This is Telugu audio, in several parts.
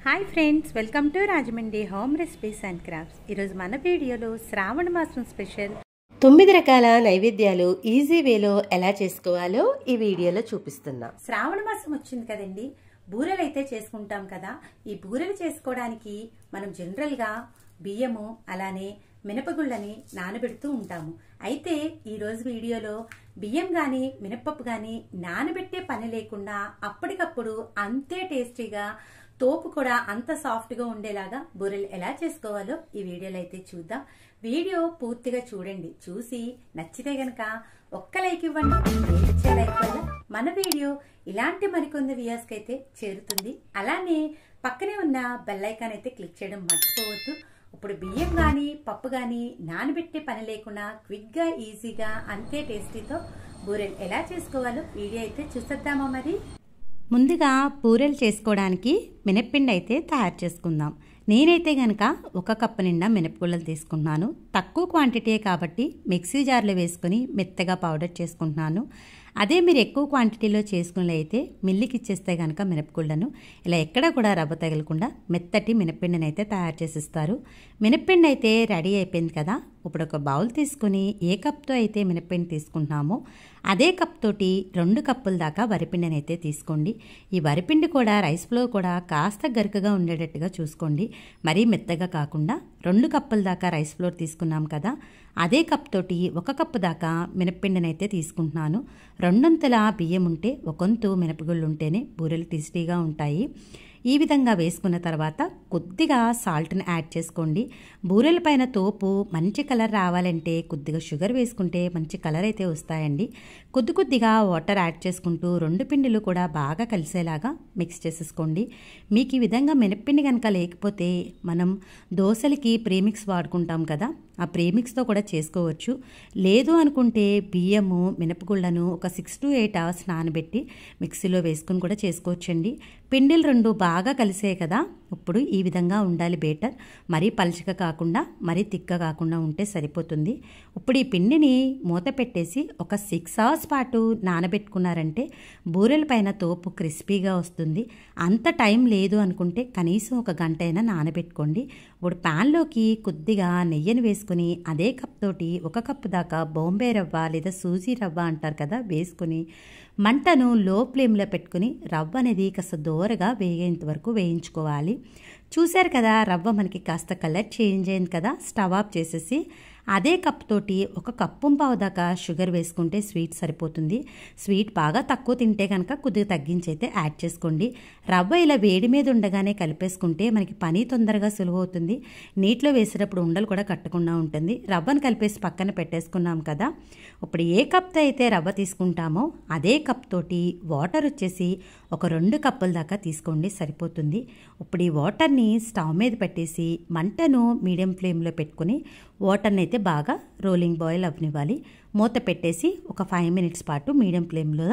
Hi friends, welcome to Rajahmundry home recipes and crafts. ఈరోజు మన వీడియోలో శ్రావణ మాసం స్పెషల్ 9 రకాల నైవేద్యాలు ఈజీ వేలో ఎలా చేసుకోవాలో ఈ వీడియోలో చూపిస్తున్నా. శ్రావణ మాసం వచ్చింది కదండి, బూరెలు అయితే చేసుకుంటాం కదా. ఈ బూరెలు చేసుకోవడానికి మనం జనరల్గా బియ్యము అలానే మినపగుళ్ళని నానబెడుతూ ఉంటాము. అయితే ఈరోజు వీడియోలో బియ్యం కానీ మినపప్పు కానీ నానబెట్టే పని లేకుండా అప్పటికప్పుడు అంతే టేస్టీగా, తోపు కూడా అంత సాఫ్ట్గా ఉండేలాగా బూరెలు ఎలా చేసుకోవాలో ఈ వీడియోలో అయితే చూద్దాం. వీడియో పూర్తిగా చూడండి. చూసి నచ్చితే గనక ఒక్క లైక్ ఇవ్వండి. ఇచ్చే లైక్ వల్ల మన వీడియో ఇలాంటి మరికొన్ని వ్యూయర్స్కి అయితే చేరుతుంది. అలానే పక్కనే ఉన్న బెల్ ఐకాన్ అయితే క్లిక్ చేయడం మర్చిపోవద్దు. ఇప్పుడు బియ్యం కానీ పప్పు కానీ నానబెట్టే పని లేకుండా క్విక్గా ఈజీగా అంతే టేస్టీతో బూరెలు ఎలా చేసుకోవాలో వీడియో అయితే చూసేద్దామా. మరి ముందుగా బూరెలు చేసుకోవడానికి మినప్పిండి అయితే తయారు చేసుకుందాం. నేనైతే గనక 1 కప్పు నిండా మినపగుళ్ళలు తీసుకుంటున్నాను. తక్కువ క్వాంటిటీ కాబట్టి మిక్సీ జార్లో వేసుకుని మెత్తగా పౌడర్ చేసుకుంటున్నాను. అదే మీరు ఎక్కువ క్వాంటిటీలో చేసుకున్నట్లయితే మిల్లికి ఇచ్చేస్తే కనుక మినపగుళ్ళను ఇలా ఎక్కడ కూడా రవ్వ తగలకుండా మెత్తటి మినప్పిండిని అయితే తయారు చేసిస్తారు. మినప్పిండి అయితే రెడీ అయిపోయింది కదా. ఇప్పుడు ఒక బౌల్ తీసుకుని ఏ కప్తో అయితే మినప్పిండి తీసుకుంటున్నామో అదే కప్ తోటి 2 కప్పుల దాకా వరిపిండిని అయితే తీసుకోండి. ఈ వరిపిండి కూడా రైస్ ఫ్లోర్ కూడా కాస్త గరికగా ఉండేటట్టుగా చూసుకోండి. మరీ మెత్తగా కాకుండా 2 కప్పుల దాకా రైస్ ఫ్లోర్ తీసుకున్నాం కదా, అదే కప్ తోటి 1 కప్పు దాకా మినప్పిండిని అయితే తీసుకుంటున్నాను. 2 వంతుల బియ్యం ఉంటే 1 వంతు మినపగుళ్ళు ఉంటేనే బూరెలు టేస్టీగా ఉంటాయి. ఈ విధంగా వేసుకున్న తర్వాత కొద్దిగా సాల్ట్ని యాడ్ చేసుకోండి. బూరెల పైన తోపు మంచి కలర్ రావాలంటే కొద్దిగా షుగర్ వేసుకుంటే మంచి కలర్ అయితే వస్తాయండి. కొద్దిగా వాటర్ యాడ్ చేసుకుంటూ 2 పిండిలు కూడా బాగా కలిసేలాగా మిక్స్ చేసేసుకోండి. మీకు ఈ విధంగా మినప్పిండి కనుక లేకపోతే మనం దోశలకి ప్రీమిక్స్ వాడుకుంటాం కదా, ఆ ప్రీమిక్స్తో కూడా చేసుకోవచ్చు. లేదు అనుకుంటే బియ్యము మినపగుళ్ళను ఒక 6 to 8 అవర్స్ నానబెట్టి మిక్సీలో వేసుకుని కూడా చేసుకోవచ్చండి. పిండిలు 2 బాగా కలిసే కదా. ఇప్పుడు ఈ విధంగా ఉండాలి బేటర్. మరీ పలుచగా కాకుండా మరీ తిక్క కాకుండా ఉంటే సరిపోతుంది. ఇప్పుడు ఈ పిండిని మూత పెట్టేసి ఒక 6 అవర్స్ పాటు నానబెట్టుకున్నారంటే బూరెల పైన తోపు క్రిస్పీగా వస్తుంది. అంత టైం లేదు అనుకుంటే కనీసం 1 గంట అయినా నానబెట్టుకోండి. ఇప్పుడు ప్యాన్లోకి కొద్దిగా నెయ్యిని వేసుకుని అదే కప్ తోటి 1 కప్పు దాకా బాంబే రవ్వ లేదా సూజీ రవ్వ అంటారు కదా వేసుకుని మంటను లో ఫ్లేమ్లో పెట్టుకుని రవ్వ అనేది కాస్త దోరగా వేగేంత వరకు వేయించుకోవాలి. చూశారు కదా, రవ్వ మనకి కాస్త కలర్ చేంజ్ అయింది కదా. స్టవ్ ఆఫ్ చేసేసి అదే కప్ తోటి 1 కప్పు పావు దాకా షుగర్ వేసుకుంటే స్వీట్ సరిపోతుంది. స్వీట్ బాగా తక్కువ తింటే కనుక కొద్దిగా తగ్గించి అయితే యాడ్ చేసుకోండి. రవ్వ ఇలా వేడి మీద ఉండగానే కలిపేసుకుంటే మనకి పని తొందరగా సులువు అవుతుంది. నీటిలో వేసేటప్పుడు ఉండలు కూడా కట్టకుండా ఉంటుంది. రవ్వను కలిపేసి పక్కన పెట్టేసుకున్నాం కదా. ఇప్పుడు ఏ కప్తో అయితే రవ్వ తీసుకుంటామో అదే కప్ తోటి వాటర్ వచ్చేసి ఒక 2 కప్పుల దాకా తీసుకోండి, సరిపోతుంది. ఇప్పుడు ఈ వాటర్ని స్టవ్ మీద పెట్టేసి మంటను మీడియం ఫ్లేమ్లో పెట్టుకుని వాటర్ని అయితే బాగా రోలింగ్ బాయిల్ అవ్వనివ్వాలి. మూత పెట్టేసి ఒక 5 minutes పాటు మీడియం ఫ్లేమ్లో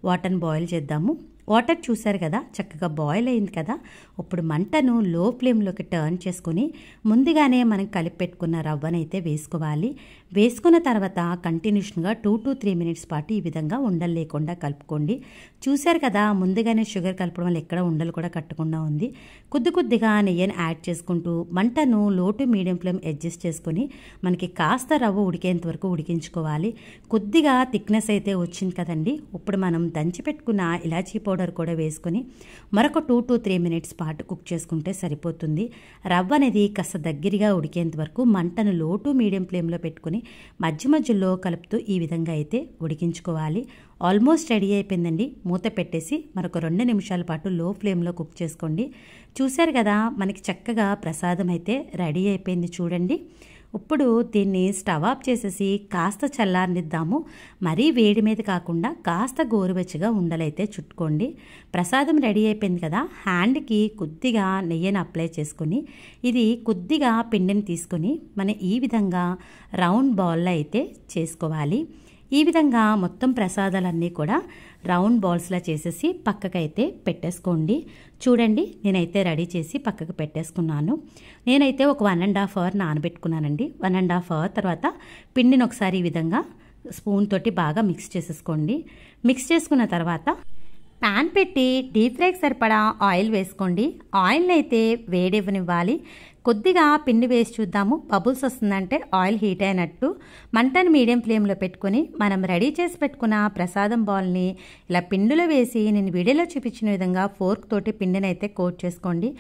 వాటర్ని బాయిల్ చేద్దాము. వాటర్ చూసారు కదా, చక్కగా బాయిల్ అయింది కదా. ఇప్పుడు మంటను లో ఫ్లేమ్లోకి టర్న్ చేసుకుని ముందుగానే మనం కలిపి పెట్టుకున్న రవ్వనైతే వేసుకోవాలి. వేసుకున్న తర్వాత కంటిన్యూషన్గా 2 to 3 minutes పాటు ఈ విధంగా ఉండలు లేకుండా కలుపుకోండి. చూశారు కదా, ముందుగానే షుగర్ కలపడం వల్ల ఎక్కడ ఉండలు కూడా కట్టకుండా ఉంది. కొద్దిగా నెయ్యిని యాడ్ చేసుకుంటూ మంటను లో టు మీడియం ఫ్లేమ్ అడ్జస్ట్ చేసుకుని మనకి కాస్త రవ్వ ఉడికేంత వరకు ఉడికించుకోవాలి. కొద్దిగా థిక్నెస్ అయితే వచ్చింది కదండి. ఇప్పుడు మనం దంచి పెట్టుకున్న ఇలాచీ పౌడర్ కూడా వేసుకొని మరొక 2 to 3 minutes పాటు కుక్ చేసుకుంటే సరిపోతుంది. రవ్వ అనేది కాస్త దగ్గరగా ఉడికేంత వరకు మంటను లో టు మీడియం ఫ్లేమ్లో పెట్టుకుని మధ్యలో కలుపుతూ ఈ విధంగా అయితే ఉడికించుకోవాలి. ఆల్మోస్ట్ రెడీ అయిపోయిందండి. మూత పెట్టేసి మరొక 2 నిమిషాల పాటు లో ఫ్లేమ్లో కుక్ చేసుకోండి. చూశారు కదా, మనకి చక్కగా ప్రసాదం అయితే రెడీ అయిపోయింది చూడండి. ఇప్పుడు దీన్ని స్టవ్ ఆఫ్ చేసేసి కాస్త చల్లారనిద్దాము. మరీ వేడి మీద కాకుండా కాస్త గోరువెచ్చగా ఉండలైతే చుట్టుకోండి. ప్రసాదం రెడీ అయిపోయింది కదా. హ్యాండ్కి కొద్దిగా నెయ్యిని అప్లై చేసుకొని ఇది కొద్దిగా పిండిని తీసుకొని మనం ఈ విధంగా రౌండ్ బాల్లో అయితే చేసుకోవాలి. ఈ విధంగా మొత్తం ప్రసాదాలన్నీ కూడా రౌండ్ బాల్స్లా చేసేసి పక్కకైతే పెట్టేసుకోండి. చూడండి, నేనైతే రెడీ చేసి పక్కకు పెట్టేసుకున్నాను. నేనైతే ఒక 1.5 hour నానబెట్టుకున్నానండి. 1.5 hour తర్వాత పిండిని ఒకసారి ఈ విధంగా స్పూన్ తోటి బాగా మిక్స్ చేసేసుకోండి. మిక్స్ చేసుకున్న తర్వాత పాన్ పెట్టి డీప్ ఫ్రైకి సరిపడా ఆయిల్ వేసుకోండి. ఆయిల్ని అయితే వేడివ్వనివ్వాలి. కొద్దిగా పిండి వేసి చూద్దాము. బబుల్స్ వస్తుందంటే ఆయిల్ హీట్ అయినట్టు. మంటను మీడియం ఫ్లేమ్లో పెట్టుకొని మనం రెడీ చేసి పెట్టుకున్న ప్రసాదం బాల్ని ఇలా పిండిలో వేసి నేను వీడియోలో చూపించిన విధంగా ఫోర్క్ తోటి పిండిని అయితే కోట్ చేసుకోండి.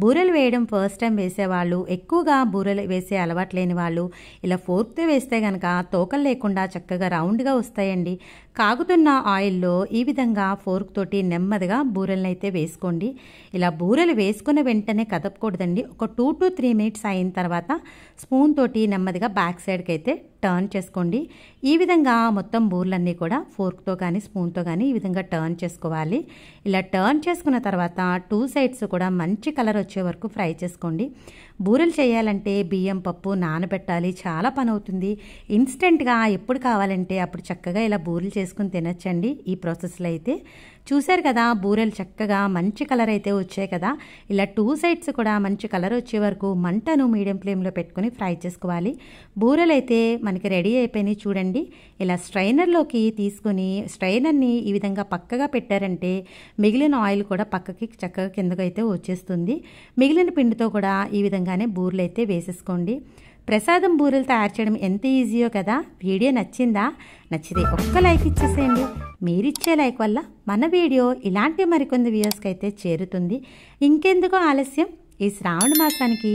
బూరెలు వేయడం ఫస్ట్ టైం వేసేవాళ్ళు, ఎక్కువగా బూరెలు వేసే అలవాటు లేని వాళ్ళు ఇలా ఫోర్క్తో వేస్తే కనుక తోకలు లేకుండా చక్కగా రౌండ్గా వస్తాయండి. కాగుతున్న ఆయిల్లో ఈ విధంగా ఫోర్క్ తోటి నెమ్మదిగా బూరెలను అయితే వేసుకోండి. ఇలా బూరెలు వేసుకున్న వెంటనే కదపకూడదండి. ఒక 2 to 3 minutes అయిన తర్వాత స్పూన్ తోటి నెమ్మదిగా బ్యాక్ సైడ్కి అయితే టర్న్ చేసుకోండి. ఈ విధంగా మొత్తం బూరెలన్నీ కూడా ఫోర్క్తో కానీ స్పూన్తో కానీ ఈ విధంగా టర్న్ చేసుకోవాలి. ఇలా టర్న్ చేసుకున్న తర్వాత 2 sides కూడా మంచి కలర్ వచ్చే వరకు ఫ్రై చేసుకోండి. బూరెలు చేయాలంటే బియ్యం పప్పు నానబెట్టాలి, చాలా పని అవుతుంది. ఇన్స్టెంట్గా ఎప్పుడు కావాలంటే అప్పుడు చక్కగా ఇలా బూరెలు చేసుకుని తినచ్చండి. ఈ ప్రాసెస్లో అయితే చూశారు కదా, బూరెలు చక్కగా మంచి కలర్ అయితే వచ్చాయి కదా. ఇలా 2 sides కూడా మంచి కలర్ వచ్చే వరకు మంటను మీడియం ఫ్లేమ్లో పెట్టుకుని ఫ్రై చేసుకోవాలి. బూరెలు అయితే మనకి రెడీ అయిపోయినాయి చూడండి. ఇలా స్ట్రైనర్లోకి తీసుకుని స్ట్రైనర్ని ఈ విధంగా పక్కగా పెట్టారంటే మిగిలిన ఆయిల్ కూడా పక్కకి చక్కగా కిందకు అయితే వచ్చేస్తుంది. మిగిలిన పిండితో కూడా ఈ విధంగానే బూరెలు అయితే వేసేసుకోండి. ప్రసాదం బూరెలు తయారు చేయడం ఎంత ఈజీయో కదా. వీడియో నచ్చిందా? నచ్చితే ఒక్క లైక్ ఇచ్చేసేయండి. మీరిచ్చే లైక్ వల్ల మన వీడియో ఇలాంటి మరికొన్ని వ్యూవర్స్కి అయితే చేరుతుంది. ఇంకెందుకో ఆలస్యం, ఈ శ్రావణ మాసానికి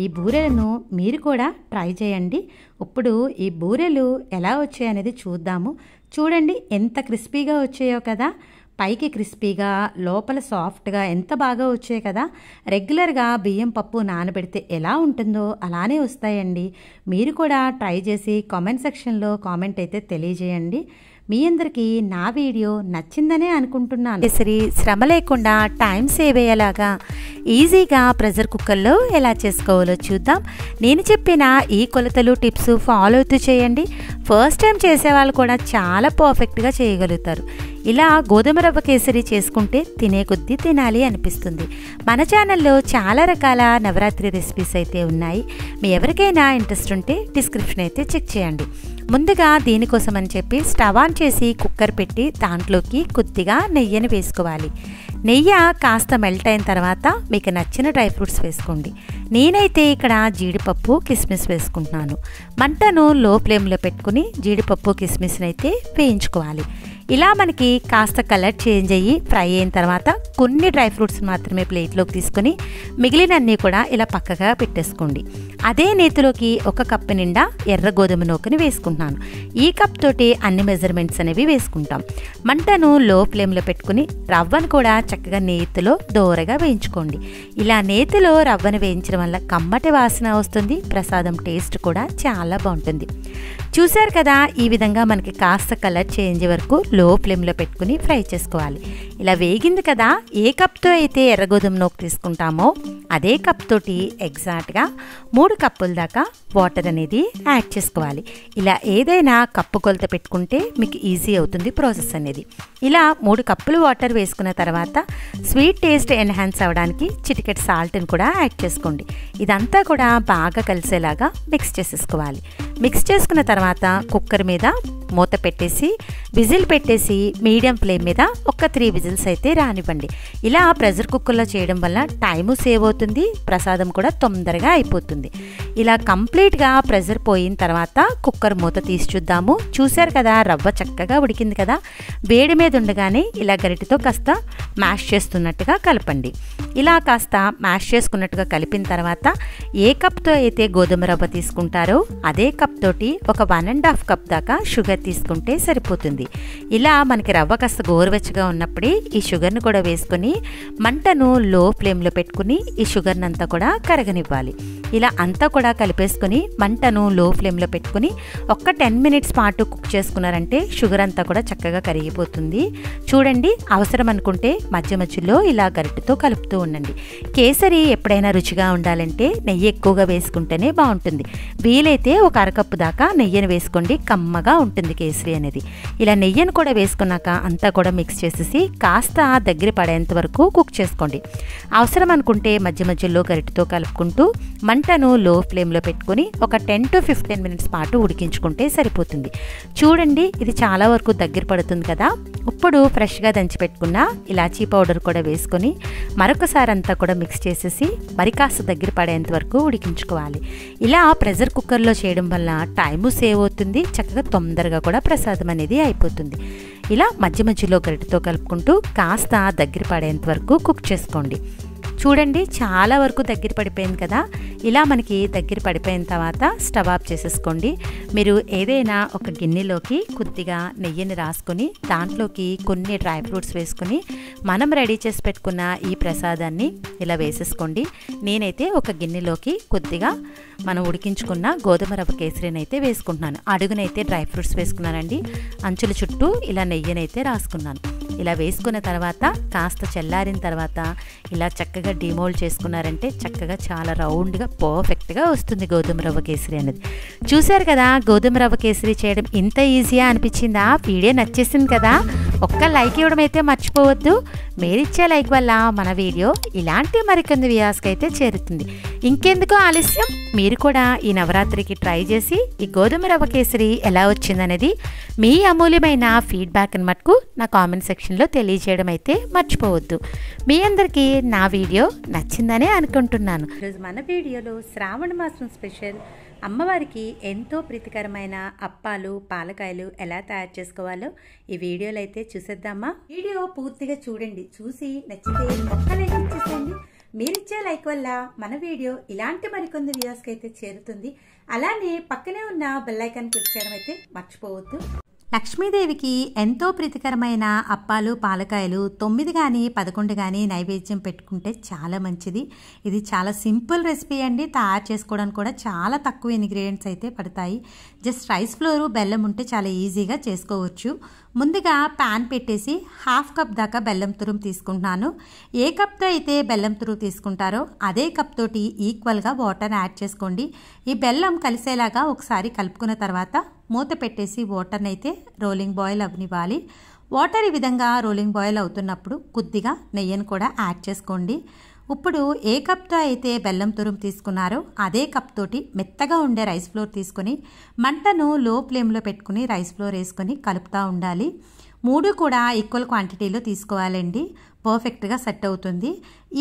ఈ బూరెలను మీరు కూడా ట్రై చేయండి. ఇప్పుడు ఈ బూరెలు ఎలా వచ్చాయనేది చూద్దాము. చూడండి ఎంత క్రిస్పీగా వచ్చాయో కదా. పైకి క్రిస్పీగా లోపల సాఫ్ట్గా ఎంత బాగా వచ్చాయి కదా. రెగ్యులర్గా బియ్యం పప్పు నానబెడితే ఎలా ఉంటుందో అలానే వస్తాయండి. మీరు కూడా ట్రై చేసి కామెంట్ సెక్షన్లో కామెంట్ అయితే తెలియజేయండి. మీ అందరికీ నా వీడియో నచ్చిందనే అనుకుంటున్నాను. సరే, శ్రమ లేకుండా టైం సేవ్ అయ్యేలాగా ఈజీగా ప్రెషర్ కుక్కర్లో ఎలా చేసుకోవాలో చూద్దాం. నేను చెప్పిన ఈ కొలతలు టిప్స్ ఫాలో అవుతూ చేయండి. ఫస్ట్ టైం చేసేవాళ్ళు కూడా చాలా పర్ఫెక్ట్గా చేయగలుగుతారు. ఇలా గోధుమ రవ్వ కేసరి చేసుకుంటే తినే కొద్దీ తినాలి అనిపిస్తుంది. మన ఛానల్లో చాలా రకాల నవరాత్రి రెసిపీస్ అయితే ఉన్నాయి. మీ ఎవరికైనా ఇంట్రెస్ట్ ఉంటే డిస్క్రిప్షన్ అయితే చెక్ చేయండి. ముందుగా దీనికోసం అని చెప్పి స్టవ్ ఆన్ చేసి కుక్కర్ పెట్టి దాంట్లోకి కొద్దిగా నెయ్యిని వేసుకోవాలి. నెయ్యి కాస్త మెల్ట్ అయిన తర్వాత మీకు నచ్చిన డ్రై ఫ్రూట్స్ వేసుకోండి. నేనైతే ఇక్కడ జీడిపప్పు కిస్మిస్ వేసుకుంటున్నాను. మంటను లో ఫ్లేమ్లో పెట్టుకుని జీడిపప్పు కిస్మిస్ని అయితే వేయించుకోవాలి. ఇలా మనకి కాస్త కలర్ చేంజ్ అయ్యి ఫ్రై అయిన తర్వాత కొన్ని డ్రై ఫ్రూట్స్ మాత్రమే ప్లేట్లోకి తీసుకొని మిగిలినన్నీ కూడా ఇలా పక్కగా పెట్టేసుకోండి. అదే నేతిలోకి 1 కప్పు నిండా ఎర్ర గోధుమ నూకని వేసుకుంటున్నాను. ఈ కప్ తోటి అన్ని మెజర్మెంట్స్ అనేవి వేసుకుంటాం. మంటను లో ఫ్లేమ్లో పెట్టుకుని రవ్వను కూడా చక్కగా నేతిలో దోరగా వేయించుకోండి. ఇలా నేతిలో రవ్వను వేయించడం వల్ల కమ్మటి వాసన వస్తుంది. ప్రసాదం టేస్ట్ కూడా చాలా బాగుంటుంది. చూశారు కదా, ఈ విధంగా మనకి కాస్త కలర్ చేంజ్ వరకు లో ఫ్లేమ్లో పెట్టుకుని ఫ్రై చేసుకోవాలి. ఇలా వేగింది కదా. ఏ కప్తో అయితే ఎర్ర గోధుమ నూక తీసుకుంటామో అదే కప్ తోటి ఎగ్జాక్ట్గా 3 కప్పుల దాకా వాటర్ అనేది యాడ్ చేసుకోవాలి. ఇలా ఏదైనా కప్పు కొలత పెట్టుకుంటే మీకు ఈజీ అవుతుంది ప్రాసెస్ అనేది. ఇలా 3 కప్పులు వాటర్ వేసుకున్న తర్వాత స్వీట్ టేస్ట్ ఎన్హాన్స్ అవ్వడానికి చిటికెట్ సాల్ట్ని కూడా యాడ్ చేసుకోండి. ఇదంతా కూడా బాగా కలిసేలాగా మిక్స్ చేసేసుకోవాలి. మిక్స్ చేసుకున్న తర్వాత కుక్కర్ మీద మూత పెట్టేసి విజిల్ పెట్టేసి మీడియం ఫ్లేమ్ మీద ఒక 3 విజిల్స్ అయితే రానివ్వండి. ఇలా ప్రెషర్ కుక్కర్లో చేయడం వల్ల టైము సేవ్ అవుతుంది, ప్రసాదం కూడా తొందరగా అయిపోతుంది. ఇలా కంప్లీట్గా ప్రెషర్ పోయిన తర్వాత కుక్కర్ మూత తీసి చూద్దాము. చూశారు కదా, రవ్వ చక్కగా ఉడికింది కదా. వేడి మీద ఉండగానే ఇలా గరిటెతో కాస్త మ్యాష్ చేస్తున్నట్టుగా కలపండి. ఇలా కాస్త మ్యాష్ చేసుకున్నట్టుగా కలిపిన తర్వాత ఏ కప్తో అయితే గోధుమ రవ్వ తీసుకుంటారో అదే కప్ తోటి ఒక 1.5 కప్ దాకా షుగర్ తీసుకుంటే సరిపోతుంది. ఇలా మనకి రవ్వ కాస్త గోరువెచ్చగా ఉన్నప్పుడే ఈ షుగర్ని కూడా వేసుకొని మంటను లో ఫ్లేమ్లో పెట్టుకుని ఈ షుగర్ని అంతా కూడా కరగనివ్వాలి. ఇలా అంతా కూడా కలిపేసుకుని మంటను లో ఫ్లేమ్లో పెట్టుకుని ఒక 10 minutes పాటు కుక్ చేసుకున్నారంటే షుగర్ అంతా కూడా చక్కగా కరిగిపోతుంది. చూడండి, అవసరం అనుకుంటే మధ్య మధ్యలో ఇలా గరిటెతో కలుపుతూ ఉండండి. కేసరి ఎప్పుడైనా రుచిగా ఉండాలంటే నెయ్యి ఎక్కువగా వేసుకుంటేనే బాగుంటుంది. వీలైతే ఒక 1/2 కప్పు దాకా నెయ్యిని వేసుకోండి, కమ్మగా ఉంటుంది కేసరి అనేది. ఇలా నెయ్యిని కూడా వేసుకున్నాక అంతా కూడా మిక్స్ చేసేసి కాస్త దగ్గర పడేంత వరకు కుక్ చేసుకోండి. అవసరం అనుకుంటే మధ్య మధ్యలో గరిటెతో కలుపుకుంటూ మంట మంటను లో ఫ్లేమ్లో పెట్టుకొని ఒక 10 to 15 మినిట్స్ పాటు ఉడికించుకుంటే సరిపోతుంది. చూడండి, ఇది చాలా వరకు దగ్గర పడుతుంది కదా. ఇప్పుడు ఫ్రెష్గా దంచి పెట్టుకున్న ఇలాచీ పౌడర్ కూడా వేసుకొని మరొకసారి అంతా కూడా మిక్స్ చేసేసి మరి కాస్త దగ్గర పడేంత వరకు ఉడికించుకోవాలి. ఇలా ప్రెషర్ కుక్కర్లో చేయడం వల్ల టైము సేవ్ అవుతుంది, చక్కగా తొందరగా కూడా ప్రసాదం అనేది అయిపోతుంది. ఇలా మధ్య మధ్యలో గరిటెతో కలుపుకుంటూ కాస్త దగ్గర పడేంత వరకు కుక్ చేసుకోండి. చూడండి, చాలా వరకు దగ్గర పడిపోయింది కదా. ఇలా మనకి దగ్గర పడిపోయిన తర్వాత స్టవ్ ఆఫ్ చేసేసుకోండి. మీరు ఏదైనా ఒక గిన్నెలోకి కొద్దిగా నెయ్యిని రాసుకొని దాంట్లోకి కొన్ని డ్రై ఫ్రూట్స్ వేసుకొని మనం రెడీ చేసి పెట్టుకున్న ఈ ప్రసాదాన్ని ఇలా వేసేసుకోండి. నేనైతే ఒక గిన్నెలోకి కొద్దిగా మనం ఉడికించుకున్న గోధుమ రవ్వ కేసరిని అయితే వేసుకుంటున్నాను. అడుగునైతే డ్రై ఫ్రూట్స్ వేసుకున్నానండి. అంచుల చుట్టూ ఇలా నెయ్యినైతే రాసుకున్నాను. ఇలా వేసుకున్న తర్వాత కాస్త చల్లారిన తర్వాత ఇలా చక్కగా డిమోల్డ్ చేసుకున్నారంటే చక్కగా చాలా రౌండ్గా పర్ఫెక్ట్గా వస్తుంది గోధుమ రవ్వ కేసరి అనేది. చూశారు కదా, గోధుమ రవ్వ కేసరి చేయడం ఇంత ఈజీగా అనిపించిందా? వీడియో నచ్చేసింది కదా. ఒక్క లైక్ ఇవ్వడం అయితే మర్చిపోవద్దు. మీరిచ్చే లైక్ వల్ల మన వీడియో ఇలాంటి మరికొన్ని వ్యూవర్స్కి అయితే చేరుతుంది. ఇంకెందుకు ఆలస్యం, మీరు కూడా ఈ నవరాత్రికి ట్రై చేసి ఈ గోధుమ రవ్వ కేసరి ఎలా వచ్చిందనేది మీ అమూల్యమైన ఫీడ్బ్యాక్ని మటుకు నా కామెంట్ సెక్షన్లో తెలియజేయడం అయితే మర్చిపోవద్దు. మీ అందరికీ నా వీడియో నచ్చిందనే అనుకుంటున్నాను. ఈరోజు మన వీడియోలో శ్రావణ మాసం స్పెషల్ అమ్మవారికి ఎంతో ప్రీతికరమైన అప్పాలు పాలకాయలు ఎలా తయారు చేసుకోవాలో ఈ వీడియోలో అయితే చూసేద్దామా. వీడియో పూర్తిగా చూడండి, చూసి నచ్చితే ఒక్క లైక్ ఇచ్చేసేయండి. మీరిచ్చే లైక్ వల్ల మన వీడియో ఇలాంటి మరికొన్ని వ్యూవర్స్కి అయితే చేరుతుంది. అలానే పక్కనే ఉన్న బెల్ ఐకాన్ క్లిక్ చేయడం అయితే మర్చిపోవద్దు. లక్ష్మీదేవికి ఎంతో ప్రీతికరమైన అప్పాలు పాలకాయలు 9 కానీ 11 కానీ నైవేద్యం పెట్టుకుంటే చాలా మంచిది. ఇది చాలా సింపుల్ రెసిపీ అండి. తయారు చేసుకోవడానికి కూడా చాలా తక్కువ ఇంగ్రీడియంట్స్ అయితే పడతాయి. జస్ట్ రైస్ ఫ్లోరు బెల్లం ఉంటే చాలా ఈజీగా చేసుకోవచ్చు. ముందుగా ప్యాన్ పెట్టేసి 1/2 కప్ దాకా బెల్లం తురుము తీసుకుంటున్నాను. ఏ కప్తో అయితే బెల్లం తురుము తీసుకుంటారో అదే కప్ తోటి ఈక్వల్గా వాటర్ యాడ్ చేసుకోండి. ఈ బెల్లం కలిసేలాగా ఒకసారి కలుపుకున్న తర్వాత మూత పెట్టేసి వాటర్ని అయితే రోలింగ్ బాయిల్ అవనివ్వాలి. వాటర్ ఈ విధంగా రోలింగ్ బాయిల్ అవుతున్నప్పుడు కొద్దిగా నెయ్యిని కూడా యాడ్ చేసుకోండి. ఇప్పుడు ఏ కప్తో అయితే బెల్లం తురుము తీసుకున్నారో అదే కప్ తోటి మెత్తగా ఉండే రైస్ ఫ్లోర్ తీసుకొని మంటను లో ఫ్లేమ్లో పెట్టుకుని రైస్ ఫ్లోర్ వేసుకొని కలుపుతూ ఉండాలి. 3 కూడా ఈక్వల్ క్వాంటిటీలో తీసుకోవాలండి. పర్ఫెక్ట్గా సెట్ అవుతుంది.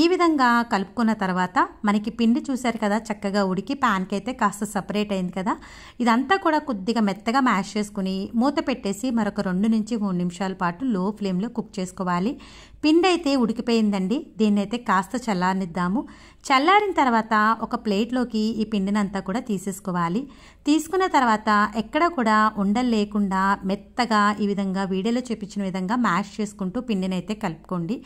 ఈ విధంగా కలుపుకున్న తర్వాత మనకి పిండి చూసారు కదా, చక్కగా ఉడికి ప్యాన్కి అయితే కాస్త సపరేట్ అయింది కదా. ఇదంతా కూడా కొద్దిగా మెత్తగా మ్యాష్ చేసుకుని మూత పెట్టేసి మరొక 2 నుంచి 3 నిమిషాల పాటు లో ఫ్లేమ్లో కుక్ చేసుకోవాలి. పిండి అయితే ఉడికిపోయిందండి. దీన్ని అయితే కాస్త చల్లారనిద్దాము. చల్లారిన తర్వాత ఒక ప్లేట్లోకి ఈ పిండిని అంతా కూడా తీసేసుకోవాలి. తీసుకున్న తర్వాత ఎక్కడ కూడా ఉండలు లేకుండా మెత్తగా ఈ విధంగా వీడియోలో చూపించిన విధంగా మ్యాష్ చేసుకుంటూ పిండిని అయితే కలుపుకోండి.